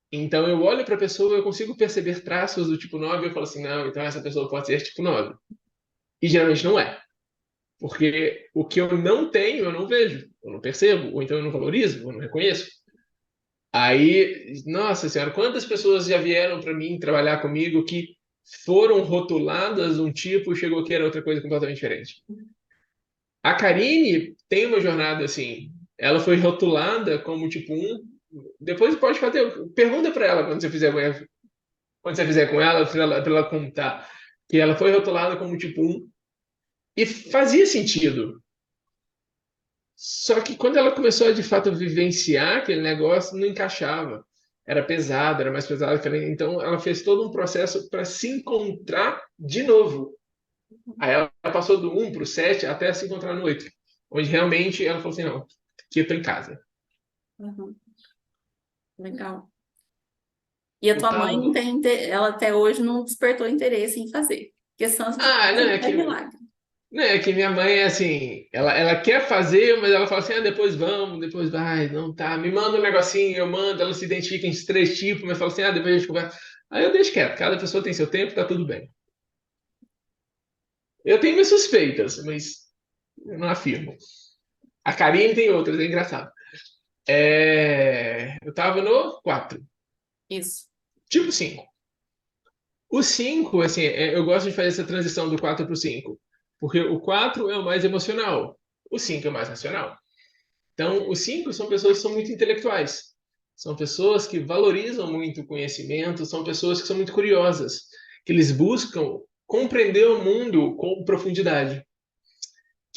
[SPEAKER 2] Então eu olho para a pessoa, eu consigo perceber traços do tipo 9 e eu falo assim, não, então essa pessoa pode ser tipo 9. E geralmente não é. Porque o que eu não tenho, eu não vejo, eu não percebo, ou então eu não valorizo, eu não reconheço. Aí, nossa senhora, quantas pessoas já vieram para mim trabalhar comigo que foram rotuladas de um tipo e chegou que era outra coisa completamente diferente. A Karine tem uma jornada assim. Ela foi rotulada como tipo um. Depois pode fazer. Pergunta para ela quando você fizer com ela, para ela contar que ela foi rotulada como tipo um. E fazia sentido. Só que quando ela começou a de fato vivenciar aquele negócio, não encaixava. Era pesado, era mais pesado que ela. Então ela fez todo um processo para se encontrar de novo. Aí ela passou do 1 para o 7 até se encontrar no 8. Onde realmente ela falou assim: não, aqui eu tô em casa.
[SPEAKER 1] Uhum. Legal. E a
[SPEAKER 2] Eu
[SPEAKER 1] tua mãe não
[SPEAKER 2] tava.
[SPEAKER 1] tem, ela até hoje não despertou interesse em fazer. Questão de
[SPEAKER 2] Ah, não,
[SPEAKER 1] é milagre.
[SPEAKER 2] não, é que minha mãe é assim, ela quer fazer, mas ela fala assim, depois vamos, depois vai, não tá, me manda um negocinho, eu mando, ela se identifica em 3 tipos, mas fala assim, depois a gente conversa. Aí eu deixo quieto, cada pessoa tem seu tempo, tá tudo bem. Eu tenho minhas suspeitas, mas eu não afirmo. A Karine tem outras, é engraçado. Eu tava no 4,
[SPEAKER 1] Isso.
[SPEAKER 2] tipo 5. O 5, assim, eu gosto de fazer essa transição do 4 para o 5, porque o 4 é o mais emocional, o 5 é o mais racional. Então, os 5 são pessoas que são muito intelectuais, são pessoas que valorizam muito o conhecimento, são pessoas que são muito curiosas, que eles buscam compreender o mundo com profundidade,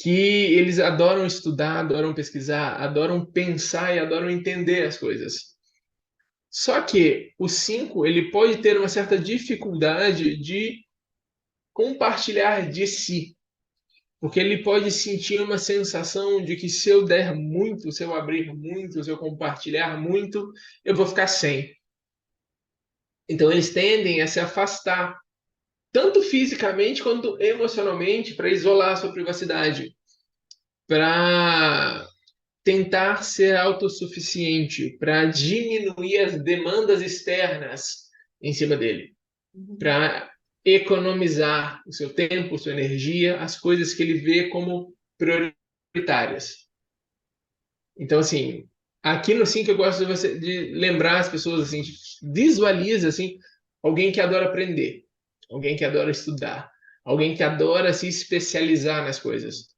[SPEAKER 2] que eles adoram estudar, adoram pesquisar, adoram pensar e adoram entender as coisas. Só que o 5 ele pode ter uma certa dificuldade de compartilhar de si, porque ele pode sentir uma sensação de que se eu der muito, se eu abrir muito, se eu compartilhar muito, eu vou ficar sem. Então eles tendem a se afastar, tanto fisicamente quanto emocionalmente, para isolar a sua privacidade, para tentar ser autossuficiente, para diminuir as demandas externas em cima dele,
[SPEAKER 1] Uhum.
[SPEAKER 2] para economizar o seu tempo, sua energia, as coisas que ele vê como prioritárias. Então, assim, aqui no 5 eu gosto de lembrar as pessoas assim, visualiza assim, alguém que adora aprender, alguém que adora estudar, alguém que adora se especializar nas coisas.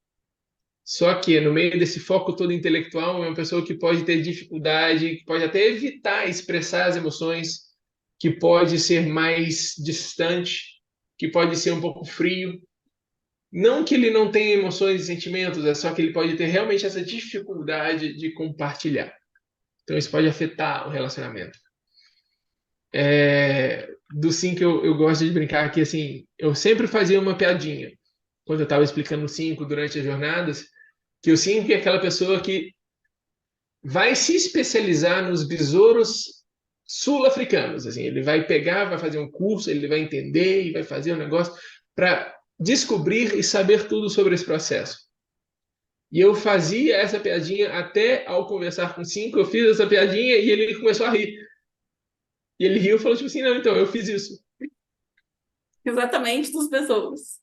[SPEAKER 2] Só que no meio desse foco todo intelectual, é uma pessoa que pode ter dificuldade, que pode até evitar expressar as emoções, que pode ser mais distante, que pode ser um pouco frio. Não que ele não tenha emoções e sentimentos, é só que ele pode ter realmente essa dificuldade de compartilhar. Então isso pode afetar o relacionamento. Do 5 eu gosto de brincar que assim, eu sempre fazia uma piadinha quando eu estava explicando o 5 durante as jornadas, que o 5 é aquela pessoa que vai se especializar nos besouros sul-africanos. Assim, ele vai pegar, vai fazer um curso, ele vai entender e vai fazer um negócio para descobrir e saber tudo sobre esse processo. E eu fazia essa piadinha até ao conversar com o 5, eu fiz essa piadinha e ele começou a rir. E ele riu e falou tipo assim, não, então, eu fiz isso.
[SPEAKER 1] Exatamente dos besouros.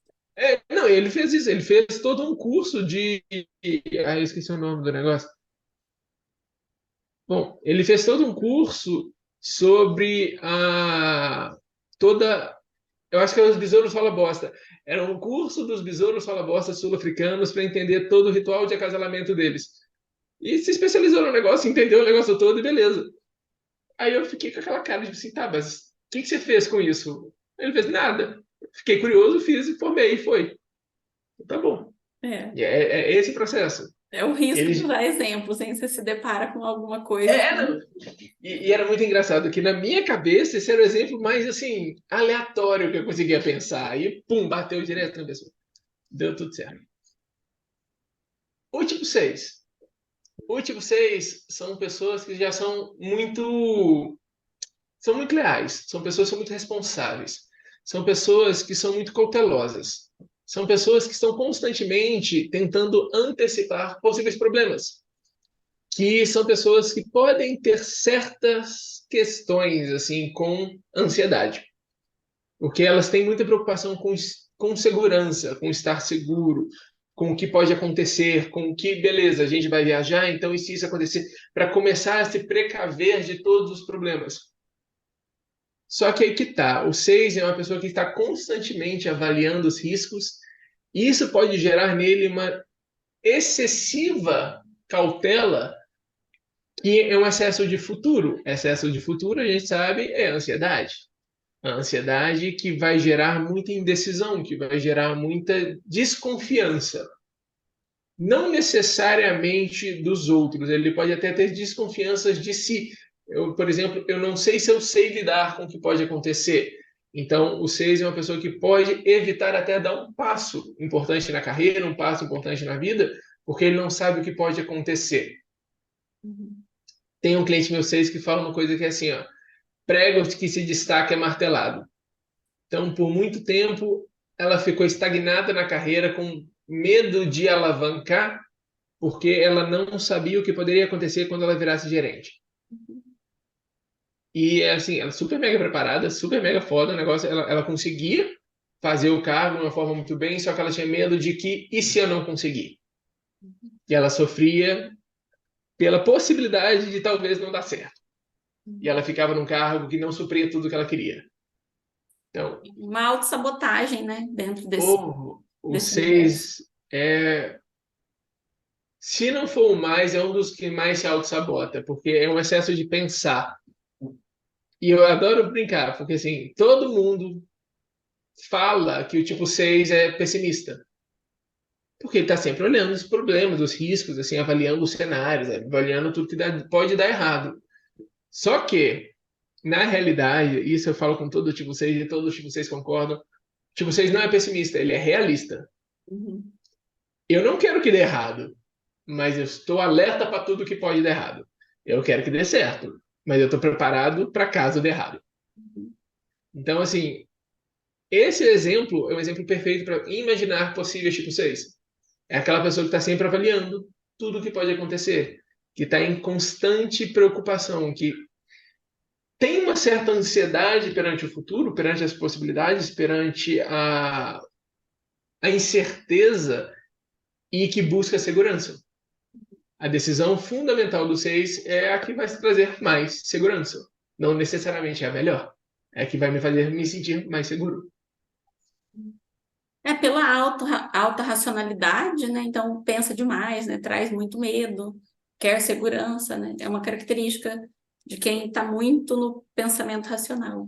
[SPEAKER 2] Não, ele fez isso, ele fez todo um curso de. Ah, eu esqueci o nome do negócio. Bom, ele fez todo um curso sobre toda. Eu acho que é os besouros fala bosta. Era um curso dos besouros fala bosta sul-africanos para entender todo o ritual de acasalamento deles. E se especializou no negócio, entendeu o negócio todo e beleza. Aí eu fiquei com aquela cara de assim, tá, mas o que você fez com isso? Ele fez nada. Fiquei curioso, fiz e formei, e foi. Tá bom.
[SPEAKER 1] É.
[SPEAKER 2] E é esse processo.
[SPEAKER 1] É o risco de
[SPEAKER 2] Ele,
[SPEAKER 1] dar exemplos, hein? Você se depara com alguma coisa
[SPEAKER 2] não.
[SPEAKER 1] assim.
[SPEAKER 2] E era muito engraçado que na minha cabeça esse era o exemplo mais assim, aleatório que eu conseguia pensar. E pum, bateu direto na pessoa. Deu tudo certo. O tipo 6. O tipo 6 são pessoas que já são muito leais, são pessoas que são muito responsáveis, são pessoas que são muito cautelosas, são pessoas que estão constantemente tentando antecipar possíveis problemas, que são pessoas que podem ter certas questões assim com ansiedade, porque elas têm muita preocupação com segurança, com estar seguro, com o que pode acontecer, com o que, beleza, a gente vai viajar, então e se isso acontecer, para começar a se precaver de todos os problemas. Só que aí que tá, o 6 é uma pessoa que está constantemente avaliando os riscos, e isso pode gerar nele uma excessiva cautela, que é um excesso de futuro. Excesso de futuro, a gente sabe, é ansiedade. A ansiedade que vai gerar muita indecisão, que vai gerar muita desconfiança. Não necessariamente dos outros, ele pode até ter desconfianças de si. Eu, por exemplo, eu não sei se eu sei lidar com o que pode acontecer. Então, o 6 é uma pessoa que pode evitar até dar um passo importante na carreira, um passo importante na vida, porque ele não sabe o que pode acontecer.
[SPEAKER 1] Uhum.
[SPEAKER 2] Tem um cliente meu 6 que fala uma coisa que é assim, ó, prego que se destaca é martelado. Então, por muito tempo, ela ficou estagnada na carreira com medo de alavancar porque ela não sabia o que poderia acontecer quando ela virasse gerente. E assim, ela é super mega preparada, super mega foda o negócio, ela conseguia fazer o cargo de uma forma muito bem, só que ela tinha medo de que, e se eu não conseguir? E ela sofria pela possibilidade de talvez não dar certo. E ela ficava num cargo que não supria tudo que ela queria. Então,
[SPEAKER 1] Uma autossabotagem, né? Dentro
[SPEAKER 2] o
[SPEAKER 1] desse universo.
[SPEAKER 2] 6 é, se não for o mais, é um dos que mais se auto-sabota, porque é um excesso de pensar. E eu adoro brincar, porque assim, todo mundo fala que o tipo 6 é pessimista. Porque ele está sempre olhando os problemas, os riscos, assim, avaliando os cenários, avaliando tudo que pode dar errado. Só que, na realidade, isso eu falo com todo o tipo 6 e todos os tipo 6 concordam, o tipo 6 não é pessimista, ele é realista.
[SPEAKER 1] Uhum.
[SPEAKER 2] Eu não quero que dê errado, mas eu estou alerta para tudo que pode dar errado. Eu quero que dê certo, mas eu estou preparado para caso dê errado. Então, assim, esse exemplo é um exemplo perfeito para imaginar possíveis tipo 6. É aquela pessoa que está sempre avaliando tudo o que pode acontecer, que está em constante preocupação, que tem uma certa ansiedade perante o futuro, perante as possibilidades, perante a incerteza e que busca segurança. A decisão fundamental do 6 é a que vai trazer mais segurança. Não necessariamente é a melhor. É a que vai me fazer me sentir mais seguro.
[SPEAKER 1] É pela alta racionalidade, né? Então pensa demais, né? Traz muito medo, quer segurança, né? É uma característica de quem está muito no pensamento racional.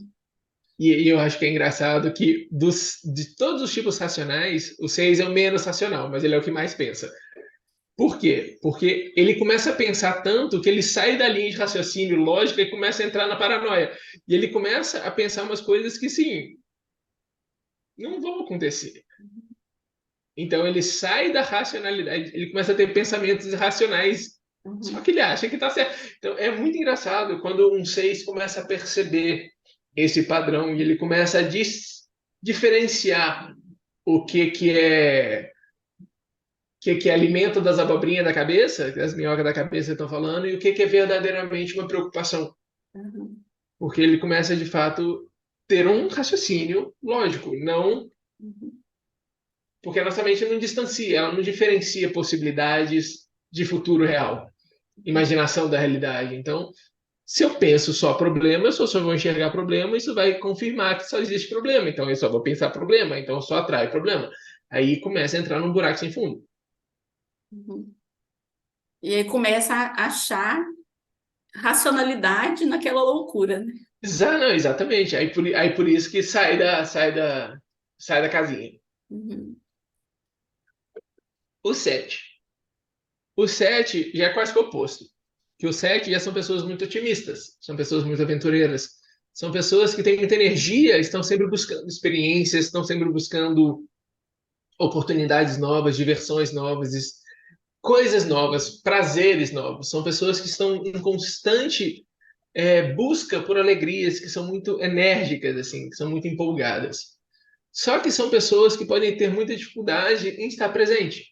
[SPEAKER 2] E eu acho que é engraçado que de todos os tipos racionais, o 6 é o menos racional, mas ele é o que mais pensa. Por quê? Porque ele começa a pensar tanto que ele sai da linha de raciocínio lógica e começa a entrar na paranoia. E ele começa a pensar umas coisas que, sim, não vão acontecer. Então ele sai da racionalidade, ele começa a ter pensamentos irracionais, só que ele acha que está certo. Então é muito engraçado quando um 6 começa a perceber esse padrão e ele começa a diferenciar o que é alimento das abobrinhas da cabeça, que as minhocas da cabeça estão falando, e o que é verdadeiramente uma preocupação.
[SPEAKER 1] Uhum.
[SPEAKER 2] Porque ele começa, de fato, ter um raciocínio lógico, não
[SPEAKER 1] Uhum.
[SPEAKER 2] porque a nossa mente não distancia, ela não diferencia possibilidades de futuro real, imaginação da realidade. Então, se eu penso só problema, eu só vou enxergar problema, isso vai confirmar que só existe problema. Então, eu só vou pensar problema, então eu só atrai problema. Aí começa a entrar num buraco sem fundo.
[SPEAKER 1] Uhum. E aí começa a achar racionalidade naquela loucura, né?
[SPEAKER 2] Não, exatamente. Aí por isso que sai da casinha.
[SPEAKER 1] Uhum.
[SPEAKER 2] O 7. O 7 já é quase que o oposto. Que o 7 já são pessoas muito otimistas, são pessoas muito aventureiras, são pessoas que têm muita energia, estão sempre buscando experiências, estão sempre buscando oportunidades novas, diversões novas, coisas novas, prazeres novos. São pessoas que estão em constante busca por alegrias, que são muito enérgicas, assim, que são muito empolgadas. Só que são pessoas que podem ter muita dificuldade em estar presente,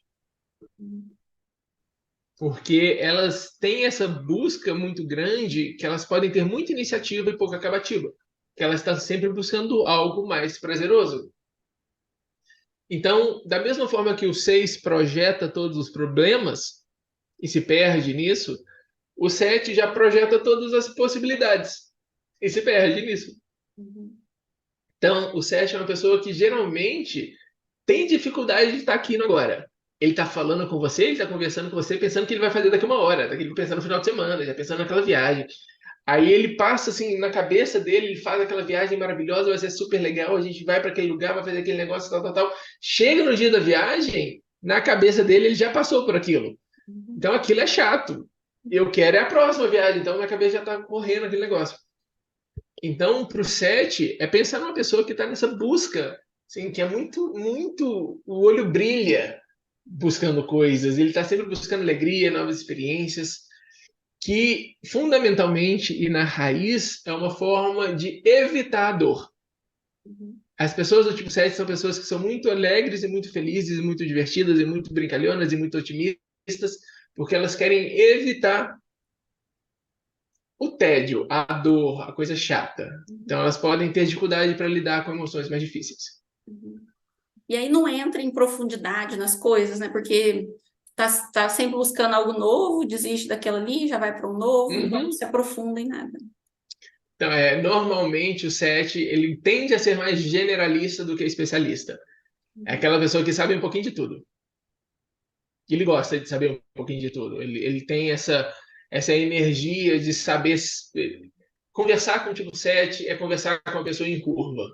[SPEAKER 2] porque elas têm essa busca muito grande que elas podem ter muita iniciativa e pouca acabativa, que elas estão sempre buscando algo mais prazeroso. Então, da mesma forma que o 6 projeta todos os problemas e se perde nisso, o 7 já projeta todas as possibilidades e se perde nisso.
[SPEAKER 1] Uhum.
[SPEAKER 2] Então, o 7 é uma pessoa que geralmente tem dificuldade de estar aqui no agora. Ele está falando com você, ele está conversando com você, pensando que ele vai fazer daqui uma hora, daqui pensando no final de semana, já pensando naquela viagem. Aí ele passa assim na cabeça dele, ele faz aquela viagem maravilhosa, vai ser super legal, a gente vai para aquele lugar, vai fazer aquele negócio, tal, tal, tal. Chega no dia da viagem, na cabeça dele ele já passou por aquilo.
[SPEAKER 1] Uhum.
[SPEAKER 2] Então aquilo é chato. Eu quero é a próxima viagem, então minha cabeça já está correndo aquele negócio. Então, para o 7, é pensar numa pessoa que está nessa busca, assim, que é muito, muito. O olho brilha buscando coisas, ele está sempre buscando alegria, novas experiências, que fundamentalmente e na raiz é uma forma de evitar a dor.
[SPEAKER 1] Uhum.
[SPEAKER 2] As pessoas do tipo 7 são pessoas que são muito alegres e muito felizes, e muito divertidas, e muito brincalhonas e muito otimistas, porque elas querem evitar o tédio, a dor, a coisa chata. Então, elas podem ter dificuldade para lidar com emoções mais difíceis.
[SPEAKER 1] Uhum. E aí não entra em profundidade nas coisas, né? Porque tá sempre buscando algo novo, desiste daquela ali, já vai para um novo, então não
[SPEAKER 2] Uhum.
[SPEAKER 1] se aprofunda em nada.
[SPEAKER 2] Então, normalmente o 7 ele tende a ser mais generalista do que especialista. É
[SPEAKER 1] Uhum.
[SPEAKER 2] aquela pessoa que sabe um pouquinho de tudo. Ele gosta de saber um pouquinho de tudo. Ele tem essa energia de saber. Conversar com o tipo 7 é conversar com uma pessoa em curva.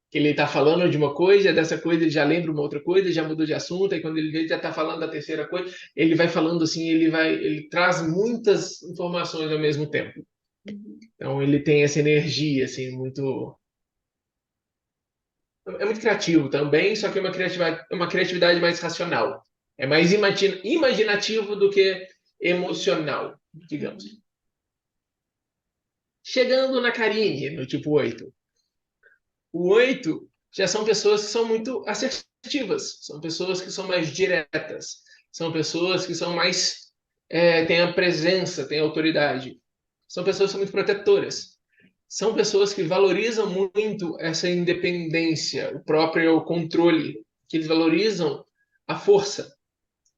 [SPEAKER 2] Que ele está falando de uma coisa, dessa coisa ele já lembra uma outra coisa, já mudou de assunto, e quando ele vê, já está falando da terceira coisa, ele vai falando assim, ele traz muitas informações ao mesmo tempo.
[SPEAKER 1] Uhum.
[SPEAKER 2] Então ele tem essa energia, assim, muito. É muito criativo também, só que é uma criatividade mais racional. É mais imaginativo do que emocional, digamos.
[SPEAKER 1] Uhum.
[SPEAKER 2] Chegando na Karine, no tipo 8. O 8 já são pessoas que são muito assertivas, são pessoas que são mais diretas, são pessoas que são mais. Têm a presença, têm a autoridade. São pessoas que são muito protetoras. São pessoas que valorizam muito essa independência, o próprio controle, que eles valorizam a força,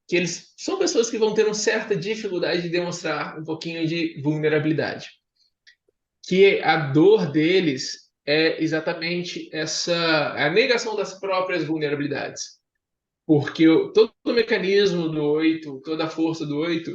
[SPEAKER 2] que eles são pessoas que vão ter uma certa dificuldade de demonstrar um pouquinho de vulnerabilidade, que a dor deles é exatamente a negação das próprias vulnerabilidades, porque todo o mecanismo do 8, toda a força do 8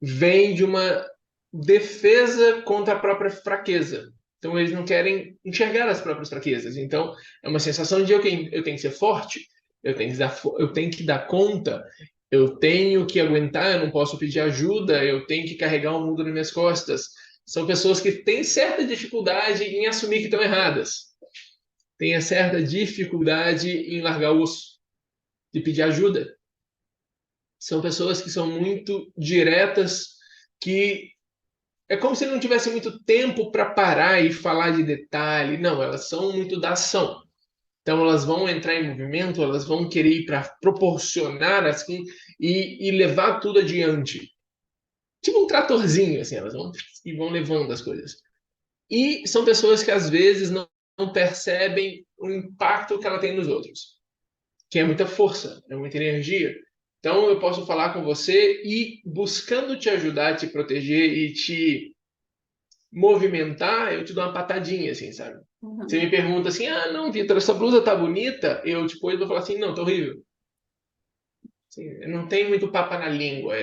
[SPEAKER 2] vem de uma defesa contra a própria fraqueza. Então, eles não querem enxergar as próprias fraquezas. Então, é uma sensação de eu tenho que ser forte, eu tenho que dar conta, Eu tenho que aguentar, eu não posso pedir ajuda, eu tenho que carregar o mundo nas minhas costas. São pessoas que têm certa dificuldade em assumir que estão erradas. Têm certa dificuldade em largar o osso, de pedir ajuda. São pessoas que são muito diretas, que é como se não tivesse muito tempo para parar e falar de detalhe. Não, elas são muito da ação. Então elas vão entrar em movimento, elas vão querer ir para proporcionar assim e levar tudo adiante. Tipo um tratorzinho, assim, elas vão e vão levando as coisas. E são pessoas que às vezes não percebem o impacto que ela tem nos outros, que é muita força, é muita energia. Então eu posso falar com você e buscando te ajudar, te proteger e te movimentar, eu te dou uma patadinha, assim, sabe? Você me
[SPEAKER 1] Uhum.
[SPEAKER 2] pergunta assim, ah, não, Vitor, essa blusa tá bonita. Eu depois vou falar assim, não, tá horrível. Assim, não tem muito papa na língua.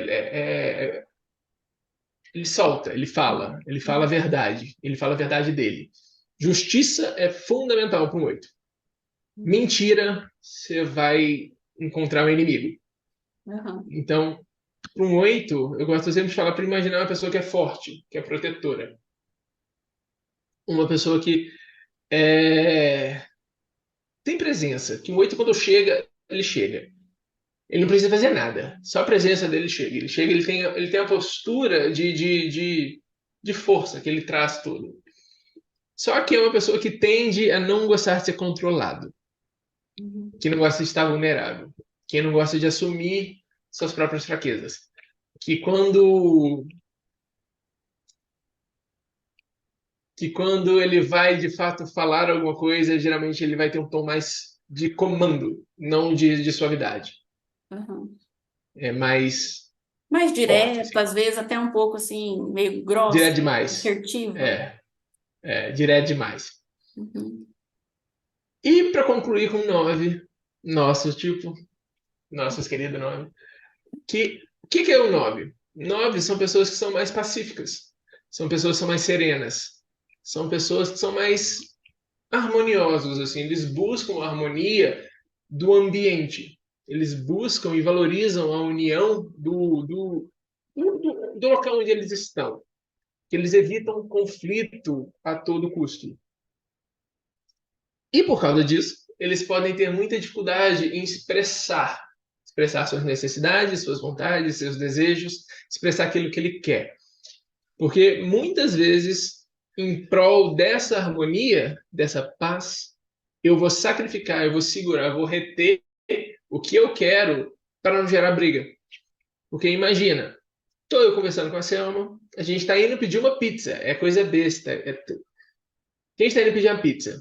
[SPEAKER 2] Ele solta, ele fala a verdade, ele fala a verdade dele. Justiça é fundamental para um oito.
[SPEAKER 1] Uhum.
[SPEAKER 2] Mentira, você vai encontrar um inimigo.
[SPEAKER 1] Uhum.
[SPEAKER 2] Então, para um oito, eu gosto sempre de falar para imaginar uma pessoa que é forte, que é protetora. Uma pessoa que tem presença, que o oito, quando chega, ele chega. Ele não precisa fazer nada, só a presença dele chega. Ele chega, ele tem a postura de força que ele traz tudo. Só que é uma pessoa que tende a não gostar de ser controlado,
[SPEAKER 1] Uhum.
[SPEAKER 2] que não gosta de estar vulnerável, que não gosta de assumir suas próprias fraquezas. Que quando, que quando ele vai de fato falar alguma coisa, geralmente ele vai ter um tom mais de comando, não de suavidade.
[SPEAKER 1] Uhum.
[SPEAKER 2] É mais
[SPEAKER 1] Mais
[SPEAKER 2] forte,
[SPEAKER 1] direto,
[SPEAKER 2] assim.
[SPEAKER 1] às vezes até um pouco assim, meio grossa,
[SPEAKER 2] Direto demais.
[SPEAKER 1] assertiva.
[SPEAKER 2] É, direto demais.
[SPEAKER 1] Uhum.
[SPEAKER 2] E para concluir com nove, nosso tipo, nossos queridos nove, que é o nove? Nove são pessoas que são mais pacíficas, são pessoas que são mais serenas, são pessoas que são mais harmoniosos, assim, eles buscam a harmonia do ambiente, eles buscam e valorizam a união do local onde eles estão, que eles evitam conflito a todo custo. E por causa disso, eles podem ter muita dificuldade em expressar suas necessidades, suas vontades, seus desejos, expressar aquilo que ele quer. Porque muitas vezes, em prol dessa harmonia, dessa paz, eu vou sacrificar, eu vou segurar, eu vou reter o que eu quero para não gerar briga. Porque imagina, estou eu conversando com a Selma, a gente está indo pedir uma pizza, é coisa besta. Quem está indo pedir uma pizza?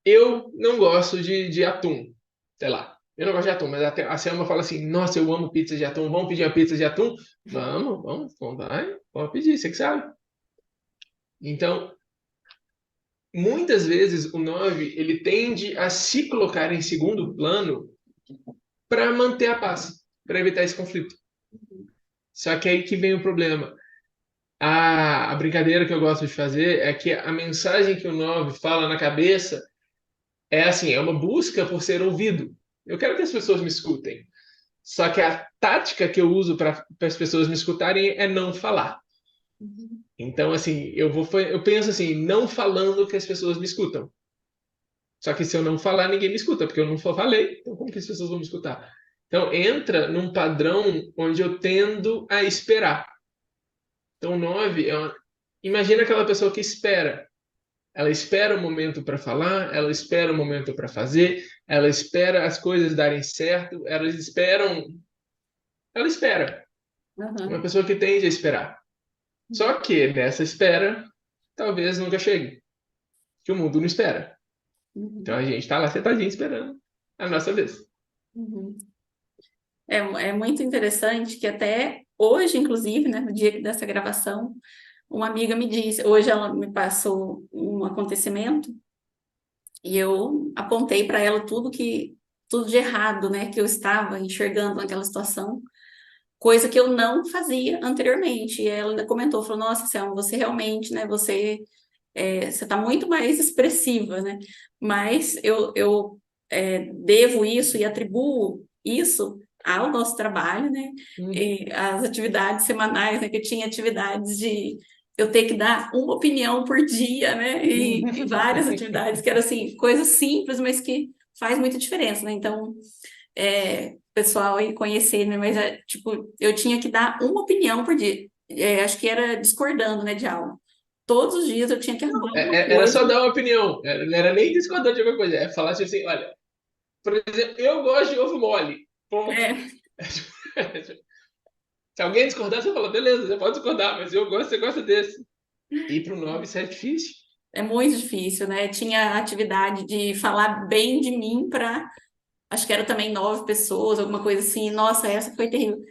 [SPEAKER 2] Eu não gosto de atum, sei lá. Eu não gosto de atum, mas a Selma fala assim: Nossa, eu amo pizza de atum, vamos pedir uma pizza de atum? Vamos, vai, pode pedir, você que sabe. Então, muitas vezes o 9 ele tende a se colocar em segundo plano para manter a paz, para evitar esse conflito. Só que aí que vem o problema. A brincadeira que eu gosto de fazer é que a mensagem que o 9 fala na cabeça é assim, é uma busca por ser ouvido. Eu quero que as pessoas me escutem. Só que a tática que eu uso para as pessoas me escutarem é não falar.
[SPEAKER 1] Uhum.
[SPEAKER 2] Então, assim, eu penso assim, não falando que as pessoas me escutam. Só que se eu não falar, ninguém me escuta, porque eu não falei, então como que as pessoas vão me escutar? Então, entra num padrão onde eu tendo a esperar. Então, 9 imagina aquela pessoa que espera. Ela espera o momento para falar, ela espera o momento para fazer, ela espera as coisas darem certo, ela espera. Uma
[SPEAKER 1] Uhum.
[SPEAKER 2] pessoa que tende a esperar. Só que nessa espera, talvez nunca chegue, que o mundo não espera. Então
[SPEAKER 1] Uhum.
[SPEAKER 2] a gente está lá sentadinho esperando a nossa vez.
[SPEAKER 1] Uhum. É muito interessante que até hoje, inclusive, né, no dia dessa gravação, uma amiga me disse, hoje ela me passou um acontecimento e eu apontei para ela tudo de errado, né, que eu estava enxergando naquela situação, coisa que eu não fazia anteriormente. E ela ainda comentou, falou, nossa, Selma, você realmente, né, você está muito mais expressiva, né? Mas eu devo isso e atribuo isso ao nosso trabalho, né?
[SPEAKER 2] Uhum.
[SPEAKER 1] E as atividades semanais, né? Que eu tinha atividades de eu ter que dar uma opinião por dia, né? E várias atividades que eram assim, coisas simples, mas que faz muita diferença, né? Então, pessoal aí conhecer, né? Mas tipo, eu tinha que dar uma opinião por dia. Acho que era discordando, né, de aula. Todos os dias eu tinha que arrumar alguma
[SPEAKER 2] Era
[SPEAKER 1] coisa.
[SPEAKER 2] só dar uma opinião, não era nem discordante de alguma coisa, é falar assim, olha, por exemplo, eu gosto de ovo mole, ponto.
[SPEAKER 1] É,
[SPEAKER 2] Se alguém discordar, você fala, beleza, você pode discordar, mas eu gosto, você gosta desse. Ir para o 9, isso é difícil.
[SPEAKER 1] é muito difícil, né? Tinha atividade de falar bem de mim para, acho que era também 9 pessoas, alguma coisa assim. Nossa, essa foi terrível.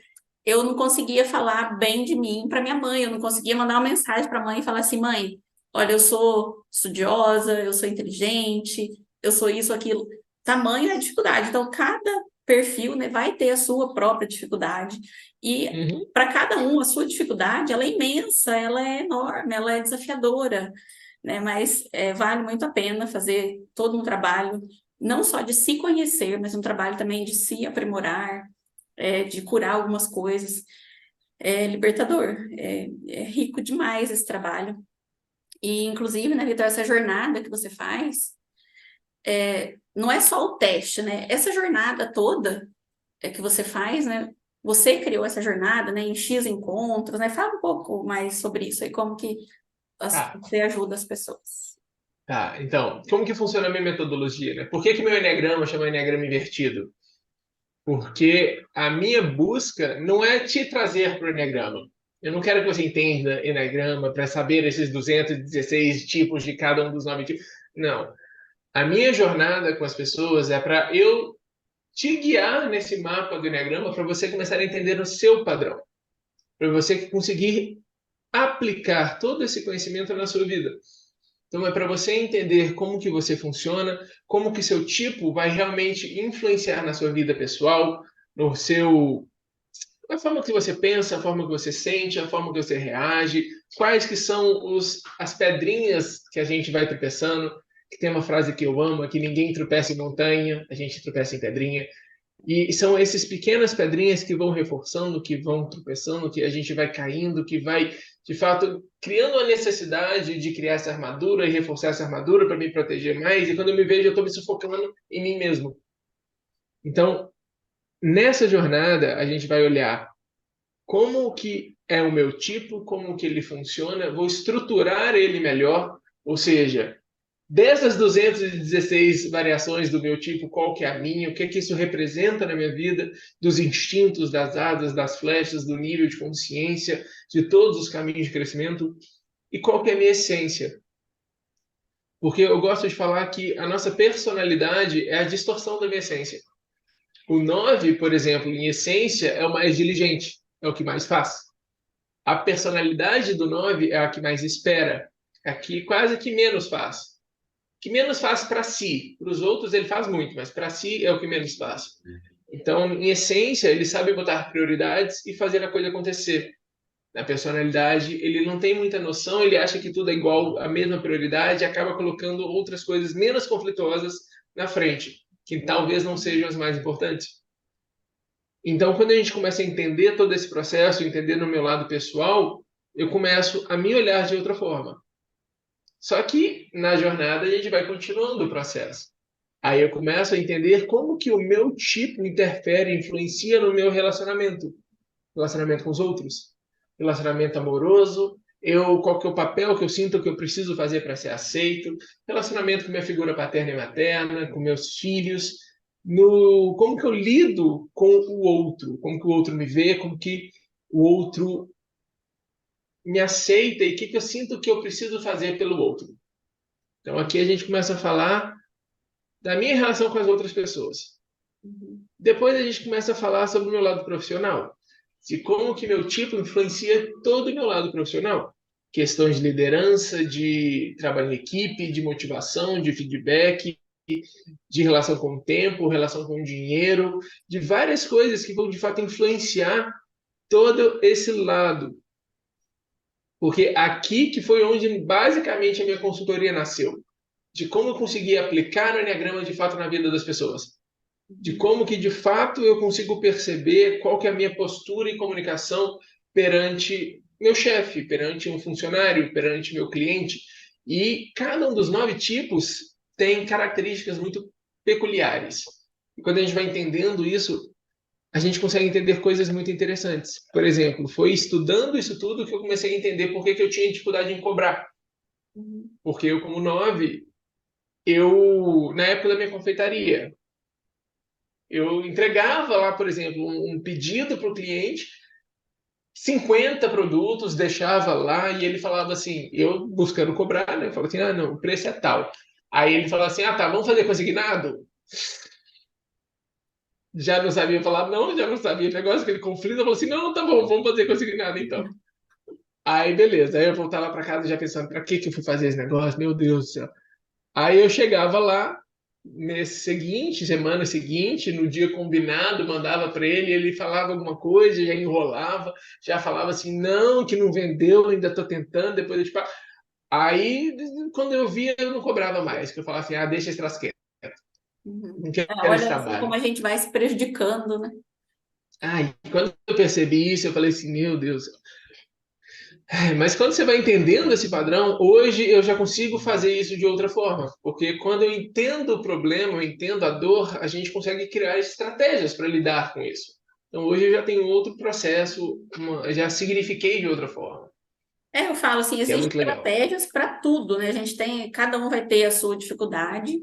[SPEAKER 1] Eu não conseguia falar bem de mim para minha mãe, eu não conseguia mandar uma mensagem para a mãe e falar assim, mãe, olha, eu sou estudiosa, eu sou inteligente, eu sou isso, aquilo. Tamanho é a dificuldade. Então, cada perfil, né, vai ter a sua própria dificuldade. E
[SPEAKER 2] Uhum.
[SPEAKER 1] para cada um, a sua dificuldade, ela é imensa, ela é enorme, ela é desafiadora, né? Mas vale muito a pena fazer todo um trabalho, não só de se conhecer, mas um trabalho também de se aprimorar, de curar algumas coisas. É libertador, é rico demais esse trabalho. E, inclusive, né, Vitor, essa jornada que você faz, não é só o teste, né? Essa jornada toda que você faz, né? Você criou essa jornada, né, em X encontros, né? Fala um pouco mais sobre isso e como que
[SPEAKER 2] Tá,
[SPEAKER 1] você ajuda as pessoas.
[SPEAKER 2] tá. Então, como que funciona a minha metodologia, né? Por que que meu enneagrama chama enneagrama invertido? Porque a minha busca não é te trazer para o enneagrama. Eu não quero que você entenda enneagrama para saber esses 216 tipos de cada um dos 9 tipos. Não. A minha jornada com as pessoas é para eu te guiar nesse mapa do enneagrama para você começar a entender o seu padrão, para você conseguir aplicar todo esse conhecimento na sua vida. Então é para você entender como que você funciona, como que seu tipo vai realmente influenciar na sua vida pessoal, no seu a forma que você pensa, a forma que você sente, a forma que você reage, quais que são as pedrinhas que a gente vai tropeçando, que tem uma frase que eu amo, é que ninguém tropeça em montanha, a gente tropeça em pedrinha. E são essas pequenas pedrinhas que vão reforçando, que vão tropeçando, que a gente vai caindo, que vai, de fato, criando a necessidade de criar essa armadura e reforçar essa armadura para me proteger mais. E quando eu me vejo, eu estou me sufocando em mim mesmo. Então, nessa jornada, a gente vai olhar como que é o meu tipo, como que ele funciona, vou estruturar ele melhor, ou seja, dessas 216 variações do meu tipo, qual que é a minha, o que que isso representa na minha vida, dos instintos, das asas, das flechas, do nível de consciência, de todos os caminhos de crescimento, e qual que é a minha essência. Porque eu gosto de falar que a nossa personalidade é a distorção da minha essência. O 9, por exemplo, em essência, é o mais diligente, é o que mais faz. A personalidade do 9 é a que mais espera, é a que quase que menos faz. Que menos faz para si. Para os outros ele faz muito, mas para si é o que menos faz. Então, em essência, ele sabe botar prioridades e fazer a coisa acontecer. Na personalidade, ele não tem muita noção, ele acha que tudo é igual, a mesma prioridade, e acaba colocando outras coisas menos conflituosas na frente, que talvez não sejam as mais importantes. Então, quando a gente começa a entender todo esse processo, entender no meu lado pessoal, eu começo a me olhar de outra forma. Só que na jornada a gente vai continuando o processo. Aí eu começo a entender como que o meu tipo interfere, influencia no meu relacionamento, relacionamento com os outros, relacionamento amoroso, qual que é o papel que eu sinto que eu preciso fazer para ser aceito, relacionamento com minha figura paterna e materna, com meus filhos, no como que eu lido com o outro, como que o outro me vê, como que o outro me aceita e o que que eu sinto que eu preciso fazer pelo outro. Então aqui a gente começa a falar da minha relação com as outras pessoas.
[SPEAKER 1] Uhum.
[SPEAKER 2] Depois a gente começa a falar sobre o meu lado profissional, de como que meu tipo influencia todo o meu lado profissional. Questões de liderança, de trabalho em equipe, de motivação, de feedback, de relação com o tempo, relação com o dinheiro, de várias coisas que vão de fato influenciar todo esse lado. Porque aqui que foi onde basicamente a minha consultoria nasceu, de como eu conseguir aplicar o Enneagrama de fato na vida das pessoas. de como que de fato eu consigo perceber qual que é a minha postura e comunicação perante meu chefe, perante um funcionário, perante meu cliente. E cada um dos 9 tipos tem características muito peculiares. E quando a gente vai entendendo isso, a gente consegue entender coisas muito interessantes. Por exemplo, foi estudando isso tudo que eu comecei a entender por que que eu tinha dificuldade em cobrar.
[SPEAKER 1] Uhum.
[SPEAKER 2] Porque eu, como 9, eu, na época da minha confeitaria, eu entregava lá, por exemplo, um pedido para o cliente, 50 produtos, deixava lá e ele falava assim, eu buscando cobrar, né? Eu falava assim, ah, não, o preço é tal. Aí ele falava assim, ah, tá, vamos fazer consignado? Já não sabia falar não, já não sabia o negócio, aquele conflito, eu falava assim, não, tá bom, vamos fazer consignado então. Aí, beleza, aí eu voltava para casa já pensando, para que que eu fui fazer esse negócio? Meu Deus do céu. Aí eu chegava lá, nesse seguinte, semana seguinte, no dia combinado, mandava para ele, ele falava alguma coisa, já enrolava, já falava assim, não, que não vendeu, ainda estou tentando, depois eu te pago. Aí, quando eu via, eu não cobrava mais, que eu falava assim, ah, deixa esse troço quieto,
[SPEAKER 1] Uhum.
[SPEAKER 2] não quero
[SPEAKER 1] É,
[SPEAKER 2] esse
[SPEAKER 1] olha só como
[SPEAKER 2] trabalho.
[SPEAKER 1] a gente vai se prejudicando, né?
[SPEAKER 2] Aí, quando eu percebi isso, eu falei assim, meu Deus. Mas quando você vai entendendo esse padrão, hoje eu já consigo fazer isso de outra forma, porque quando eu entendo o problema, eu entendo a dor, a gente consegue criar estratégias para lidar com isso. Então hoje eu já tenho outro processo, já signifiquei de outra forma,
[SPEAKER 1] É, eu falo assim,
[SPEAKER 2] que é
[SPEAKER 1] existem
[SPEAKER 2] muito legal.
[SPEAKER 1] estratégias para tudo, né? A gente tem, cada um vai ter a sua dificuldade,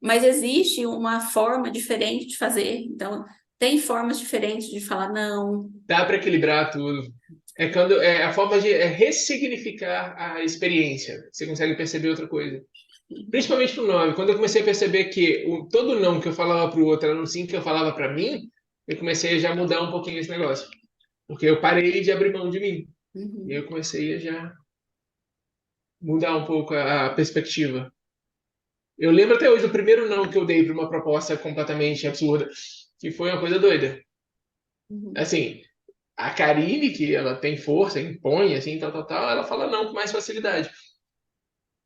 [SPEAKER 1] mas existe uma forma diferente de fazer. Então, tem formas diferentes de falar não.
[SPEAKER 2] Dá para equilibrar tudo. É quando é a forma de ressignificar a experiência. Você consegue perceber outra coisa. Principalmente pro nome. Quando eu comecei a perceber que todo não que eu falava pro outro era um sim que eu falava para mim, eu comecei a já mudar um pouquinho esse negócio. Porque eu parei de abrir mão de mim. E
[SPEAKER 1] Uhum.
[SPEAKER 2] eu comecei a já mudar um pouco a perspectiva. Eu lembro até hoje do primeiro não que eu dei para uma proposta completamente absurda, que foi uma coisa doida.
[SPEAKER 1] Uhum.
[SPEAKER 2] Assim, a Karine, que ela tem força, impõe, assim, tal, tal, tal, ela fala não com mais facilidade.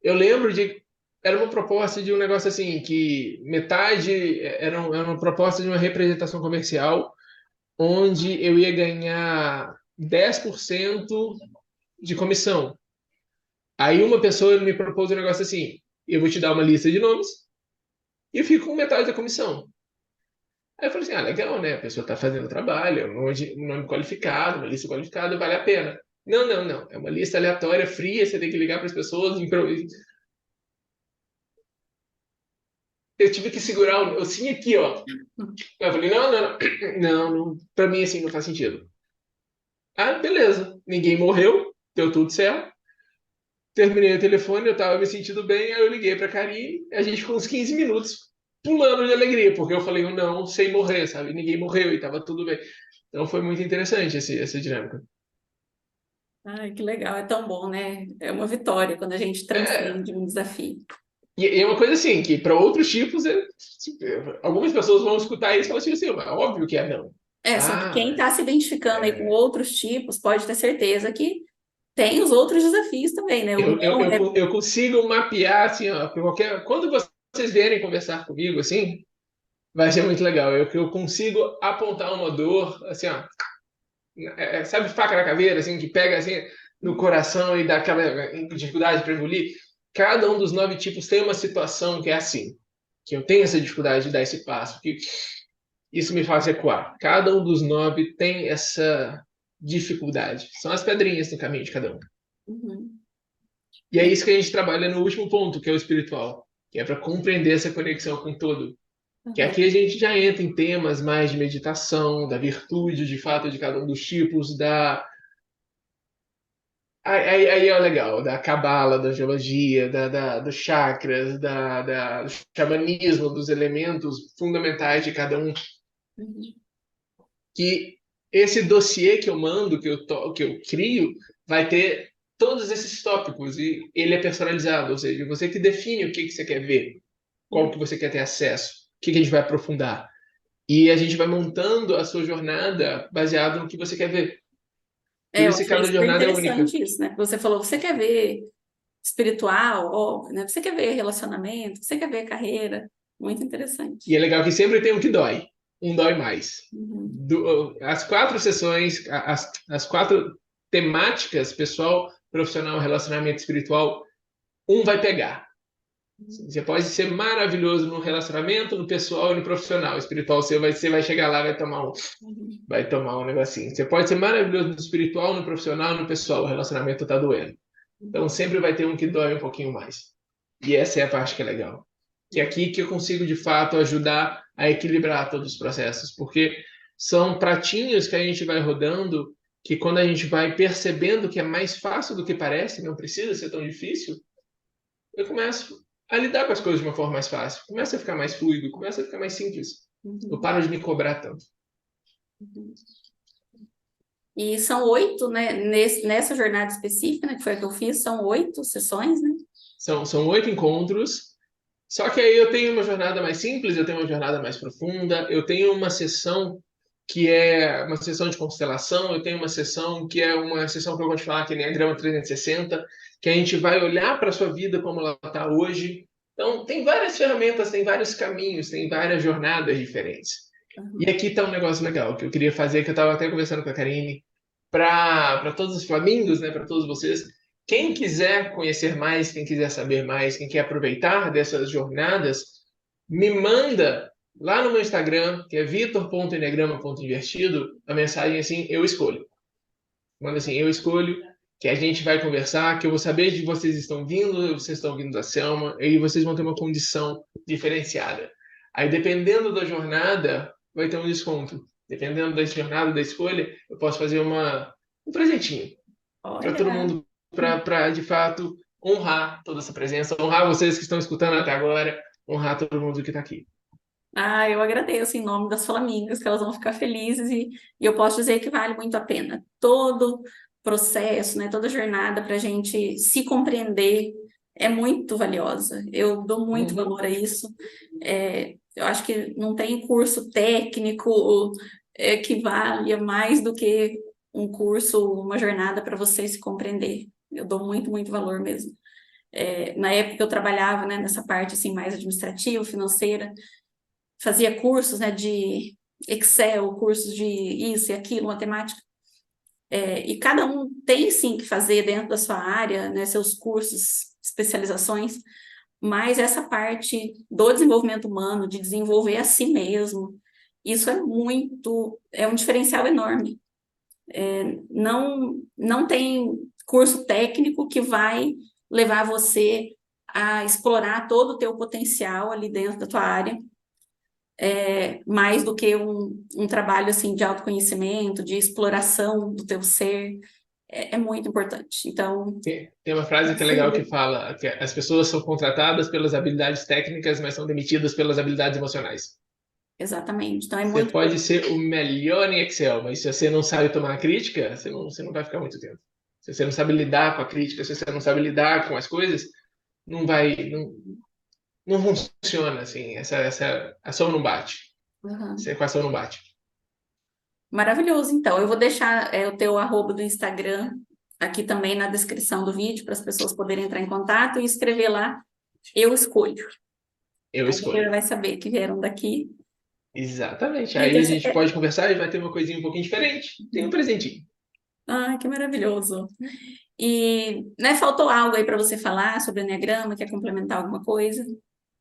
[SPEAKER 2] Eu lembro de. Era uma proposta de um negócio assim, que metade era uma proposta de uma representação comercial, onde eu ia ganhar 10% de comissão. Aí uma pessoa me propôs um negócio assim: eu vou te dar uma lista de nomes e eu fico com metade da comissão. Aí eu falei assim: ah, legal, né? A pessoa está fazendo trabalho, é um nome qualificado, uma lista qualificada, vale a pena. Não, não, não. É uma lista aleatória, fria, você tem que ligar para as pessoas. Eu tive que segurar o sim aqui, ó. Eu falei: não, não, não, não, para mim assim não faz sentido. Ah, beleza. Ninguém morreu, deu tudo certo. Terminei o telefone, eu tava me sentindo bem, aí eu liguei pra Karine, a gente ficou uns 15 minutos pulando de alegria, porque eu falei um não sem morrer, sabe? Ninguém morreu e tava tudo bem. Então foi muito interessante essa dinâmica.
[SPEAKER 1] Ai, que legal, é tão bom, né? É uma vitória quando a gente
[SPEAKER 2] É,
[SPEAKER 1] transcende um desafio.
[SPEAKER 2] e é uma coisa assim, que para outros tipos, algumas pessoas vão escutar isso e falar assim, "Mas óbvio que é não.
[SPEAKER 1] É, só que
[SPEAKER 2] Ah,
[SPEAKER 1] quem está se identificando aí com
[SPEAKER 2] é,
[SPEAKER 1] outros tipos pode ter certeza que tem os outros desafios também, né? O não é.
[SPEAKER 2] eu consigo mapear, assim, ó, quando vocês vierem conversar comigo, assim, vai ser muito legal. Eu consigo apontar uma dor, assim, ó, sabe faca na caveira, assim, que pega assim no coração e dá aquela dificuldade para engolir? Cada um dos 9 tipos tem uma situação que é assim, que eu tenho essa dificuldade de dar esse passo, que isso me faz recuar. Cada um dos 9 tem essa dificuldade. São as pedrinhas no caminho de cada um.
[SPEAKER 1] Uhum.
[SPEAKER 2] E é isso que a gente trabalha no último ponto, que é o espiritual, que é para compreender essa conexão com todo. Que aqui a
[SPEAKER 1] Uhum.
[SPEAKER 2] gente já entra em temas mais de meditação, da virtude de fato de cada um dos tipos, aí é legal, da cabala, da geologia, dos chakras, do xamanismo, dos elementos fundamentais de cada um.
[SPEAKER 1] Uhum.
[SPEAKER 2] Que esse dossiê que eu mando, que eu crio, vai ter todos esses tópicos e ele é personalizado, ou seja, você que define o que você quer ver, qual que você quer ter acesso, o que a gente vai aprofundar. E a gente vai montando a sua jornada baseado no que você quer ver. Por
[SPEAKER 1] É, eu
[SPEAKER 2] isso que
[SPEAKER 1] achei
[SPEAKER 2] cada
[SPEAKER 1] super
[SPEAKER 2] jornada é única.
[SPEAKER 1] interessante isso, né? Você falou, você quer ver espiritual, óbvio, né? Você quer ver relacionamento, você quer ver carreira. Muito
[SPEAKER 2] E é
[SPEAKER 1] interessante.
[SPEAKER 2] legal que sempre tem um que dói, um dói mais.
[SPEAKER 1] Uhum.
[SPEAKER 2] As 4 sessões, as 4 temáticas, pessoal, profissional, relacionamento espiritual, um vai pegar. Você pode ser maravilhoso no relacionamento, no pessoal e no profissional. Espiritual, você vai chegar lá,
[SPEAKER 1] Uhum.
[SPEAKER 2] vai tomar um negocinho. Você pode ser maravilhoso no espiritual, no profissional, no pessoal. O relacionamento tá doendo. Então
[SPEAKER 1] Uhum.
[SPEAKER 2] sempre vai ter um que dói um pouquinho mais. E essa é a parte que é legal. Que é aqui que eu consigo de fato ajudar a equilibrar todos os processos, porque são pratinhos que a gente vai rodando, que quando a gente vai percebendo que é mais fácil do que parece, não precisa ser tão difícil, eu começo a lidar com as coisas de uma forma mais fácil, começa a ficar mais fluido, começa a ficar mais simples. Eu
[SPEAKER 1] Uhum.
[SPEAKER 2] paro de me cobrar tanto.
[SPEAKER 1] Uhum. E são 8, né? Nessa jornada específica, né, que foi a que eu fiz, são 8 sessões, né?
[SPEAKER 2] São 8 encontros. Só que aí eu tenho uma jornada mais simples, eu tenho uma jornada mais profunda, eu tenho uma sessão que é uma sessão de constelação, eu tenho uma sessão que é uma sessão que eu gosto de falar, que é Enneagrama 360, que a gente vai olhar para a sua vida como ela está hoje. Então, tem várias ferramentas, tem vários caminhos, tem várias jornadas diferentes. E
[SPEAKER 1] Uhum.
[SPEAKER 2] aqui está um negócio legal que eu queria fazer, que eu estava até conversando com a Karine, para todos os flamingos, né, para todos vocês. Quem quiser conhecer mais, quem quiser saber mais, quem quer aproveitar dessas jornadas, me manda lá no meu Instagram, que é vitor.enegrama.invertido, a mensagem assim, eu escolho. Manda assim, eu escolho, que a gente vai conversar, que eu vou saber de vocês estão vindo da Selma, e vocês vão ter uma condição diferenciada. Aí, dependendo da jornada, vai ter um desconto. Dependendo da jornada, da escolha, eu posso fazer um presentinho para todo
[SPEAKER 1] Olha,
[SPEAKER 2] mundo, para de fato honrar toda essa presença, honrar vocês que estão escutando até agora, honrar todo mundo que está aqui.
[SPEAKER 1] eu agradeço em nome das Flamingas, que elas vão ficar felizes e eu posso dizer que vale muito a pena. Todo processo, né, toda jornada para a gente se compreender é muito valiosa. Eu dou muito
[SPEAKER 2] Uhum.
[SPEAKER 1] valor a isso. Eu acho que não tem curso técnico que valha mais do que um curso, uma jornada para você se compreender. Eu dou muito, muito valor mesmo. Na época eu trabalhava, né, nessa parte assim mais administrativa, financeira, fazia cursos, né, de Excel, cursos de isso e aquilo, matemática. E cada um tem sim que fazer dentro da sua área, né, seus cursos, especializações, mas essa parte do desenvolvimento humano, de desenvolver a si mesmo, isso é um diferencial enorme. Não tem curso técnico que vai levar você a explorar todo o teu potencial ali dentro da tua área, mais do que um trabalho assim de autoconhecimento, de exploração do teu ser, é muito importante. Então,
[SPEAKER 2] Tem uma frase que é legal que
[SPEAKER 1] sim,
[SPEAKER 2] fala que as pessoas são contratadas pelas habilidades técnicas, mas são demitidas pelas habilidades emocionais.
[SPEAKER 1] exatamente. Então, é
[SPEAKER 2] Você
[SPEAKER 1] muito
[SPEAKER 2] pode
[SPEAKER 1] importante.
[SPEAKER 2] ser o melhor em Excel, mas se você não sabe tomar crítica, você não vai ficar muito tempo. Se você não sabe lidar com a crítica, se você não sabe lidar com as coisas, não vai, não, não funciona assim. Essa ação não bate. Essa
[SPEAKER 1] Uhum.
[SPEAKER 2] equação não bate.
[SPEAKER 1] Maravilhoso. Então, eu vou deixar o teu arroba do Instagram aqui também na descrição do vídeo para as pessoas poderem entrar em contato e escrever lá. Eu escolho.
[SPEAKER 2] Eu
[SPEAKER 1] Aí você já
[SPEAKER 2] escolho.
[SPEAKER 1] vai saber que vieram daqui.
[SPEAKER 2] Exatamente. Aí
[SPEAKER 1] Vitor,
[SPEAKER 2] a gente pode conversar e vai ter uma coisinha um pouquinho diferente. Tem um presentinho.
[SPEAKER 1] ai, que maravilhoso. E, né, faltou algo aí para você falar sobre o Enneagrama? Quer complementar alguma coisa?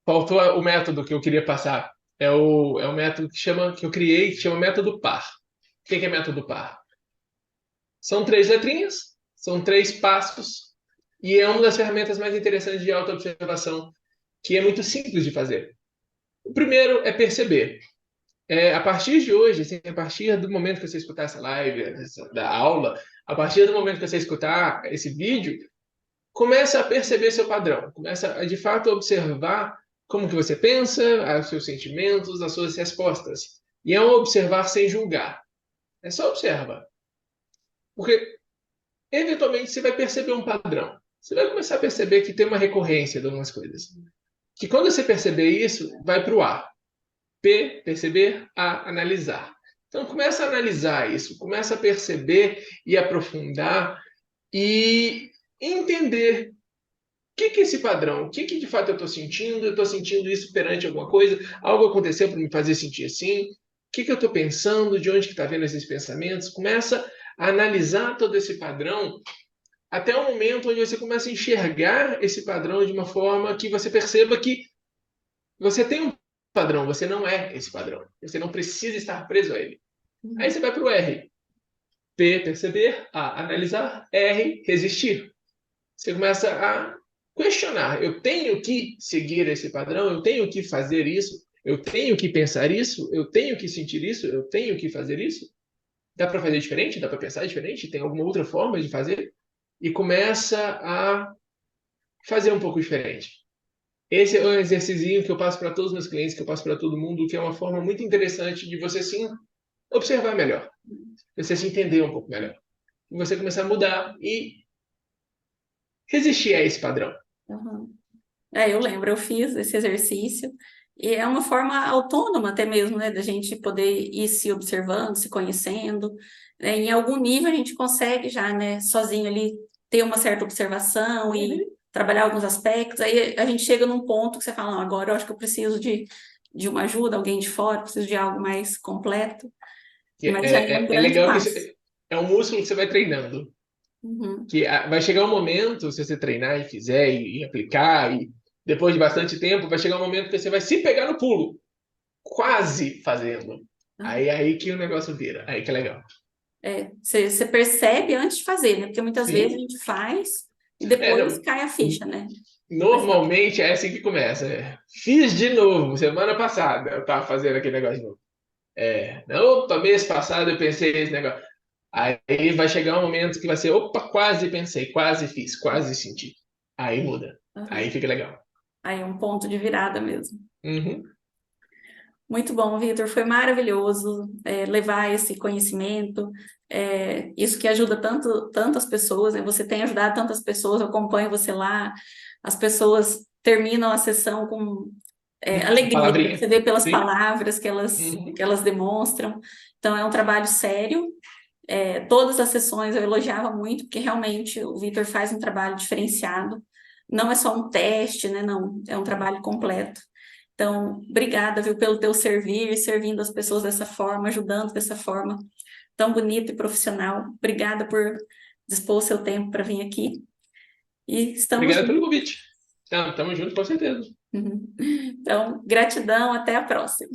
[SPEAKER 2] Faltou o método que eu queria passar. É o método que eu criei, que chama método par. O que é método par? São 3 letrinhas, são 3 passos, e é uma das ferramentas mais interessantes de autoobservação, que é muito simples de fazer. O primeiro é perceber. A partir de hoje, assim, a partir do momento que você escutar essa live, da aula, a partir do momento que você escutar esse vídeo, começa a perceber seu padrão, começa a de fato observar como que você pensa, os seus sentimentos, as suas respostas. E é um observar sem julgar. É só observa. Porque eventualmente você vai perceber um padrão. Você vai começar a perceber que tem uma recorrência de algumas coisas. Que quando você perceber isso, vai para o A. P, perceber, A, analisar. Então começa a analisar isso, começa a perceber e aprofundar e entender que é esse padrão? O que de fato eu estou sentindo? Eu estou sentindo isso perante alguma coisa? Algo aconteceu para me fazer sentir assim? O que eu estou pensando? De onde que está vendo esses pensamentos? Começa a analisar todo esse padrão até o momento onde você começa a enxergar esse padrão de uma forma que você perceba que você tem um padrão, você não é esse padrão. Você não precisa estar preso a ele. Aí você vai para o R. P, perceber. A, analisar. R, resistir. Você começa a questionar. Eu tenho que seguir esse padrão? Eu tenho que fazer isso? Eu tenho que pensar isso? Eu tenho que sentir isso? Eu tenho que fazer isso? Dá para fazer diferente? Dá para pensar diferente? Tem alguma outra forma de fazer? E começa a fazer um pouco diferente. Esse é um exercício que eu passo para todos os meus clientes, que eu passo para todo mundo, que é uma forma muito interessante de você sim observar melhor, você se entender um pouco melhor, e você começar a mudar e resistir a esse padrão.
[SPEAKER 1] Uhum. Eu lembro, eu fiz esse exercício, e é uma forma autônoma até mesmo, né, da gente poder ir se observando, se conhecendo, né, em algum nível a gente consegue já, né, sozinho ali, ter uma certa observação e trabalhar alguns aspectos, aí a gente chega num ponto que você fala, não, agora eu acho que eu preciso de uma ajuda, alguém de fora, preciso de algo mais completo, mas já é um
[SPEAKER 2] É
[SPEAKER 1] grande
[SPEAKER 2] legal que
[SPEAKER 1] passo.
[SPEAKER 2] é um músculo que você vai treinando.
[SPEAKER 1] Uhum,
[SPEAKER 2] Que vai chegar um momento, se você treinar e fizer e aplicar, e depois de bastante tempo, vai chegar um momento que você vai se pegar no pulo, quase fazendo.
[SPEAKER 1] uhum.
[SPEAKER 2] Aí que o negócio vira, aí que é legal.
[SPEAKER 1] Você percebe antes de fazer, né? Porque muitas vezes a
[SPEAKER 2] Sim.
[SPEAKER 1] gente faz e depois
[SPEAKER 2] Não,
[SPEAKER 1] cai a ficha, né? Depois fala,
[SPEAKER 2] normalmente é assim que começa. Fiz de novo, semana passada eu tava fazendo aquele negócio de novo. Não, opa, mês passado eu pensei esse negócio. Aí vai chegar um momento que vai ser, opa, quase pensei, quase fiz, quase senti. Aí muda. Aí
[SPEAKER 1] aham.
[SPEAKER 2] fica legal.
[SPEAKER 1] Aí é um ponto de virada mesmo.
[SPEAKER 2] Uhum.
[SPEAKER 1] Muito bom, Vitor. Foi maravilhoso levar esse conhecimento, isso que ajuda tantas pessoas, né? Você tem ajudado tantas pessoas, eu acompanho você lá, as pessoas terminam a sessão com alegria, né?
[SPEAKER 2] Palavrinha.
[SPEAKER 1] Você vê pelas
[SPEAKER 2] Sim.
[SPEAKER 1] palavras
[SPEAKER 2] Uhum.
[SPEAKER 1] que elas demonstram. Então, é um trabalho sério. Todas as sessões eu elogiava muito, porque realmente o Vitor faz um trabalho diferenciado. Não é só um teste, né? Não, é um trabalho completo. Então, obrigada, viu, pelo teu servir, servindo as pessoas dessa forma, ajudando dessa forma tão bonita e profissional. Obrigada por dispor o seu tempo para vir aqui. E estamos
[SPEAKER 2] Obrigado pelo
[SPEAKER 1] juntos.
[SPEAKER 2] convite. Tamo junto, com certeza.
[SPEAKER 1] Então, gratidão, até a próxima.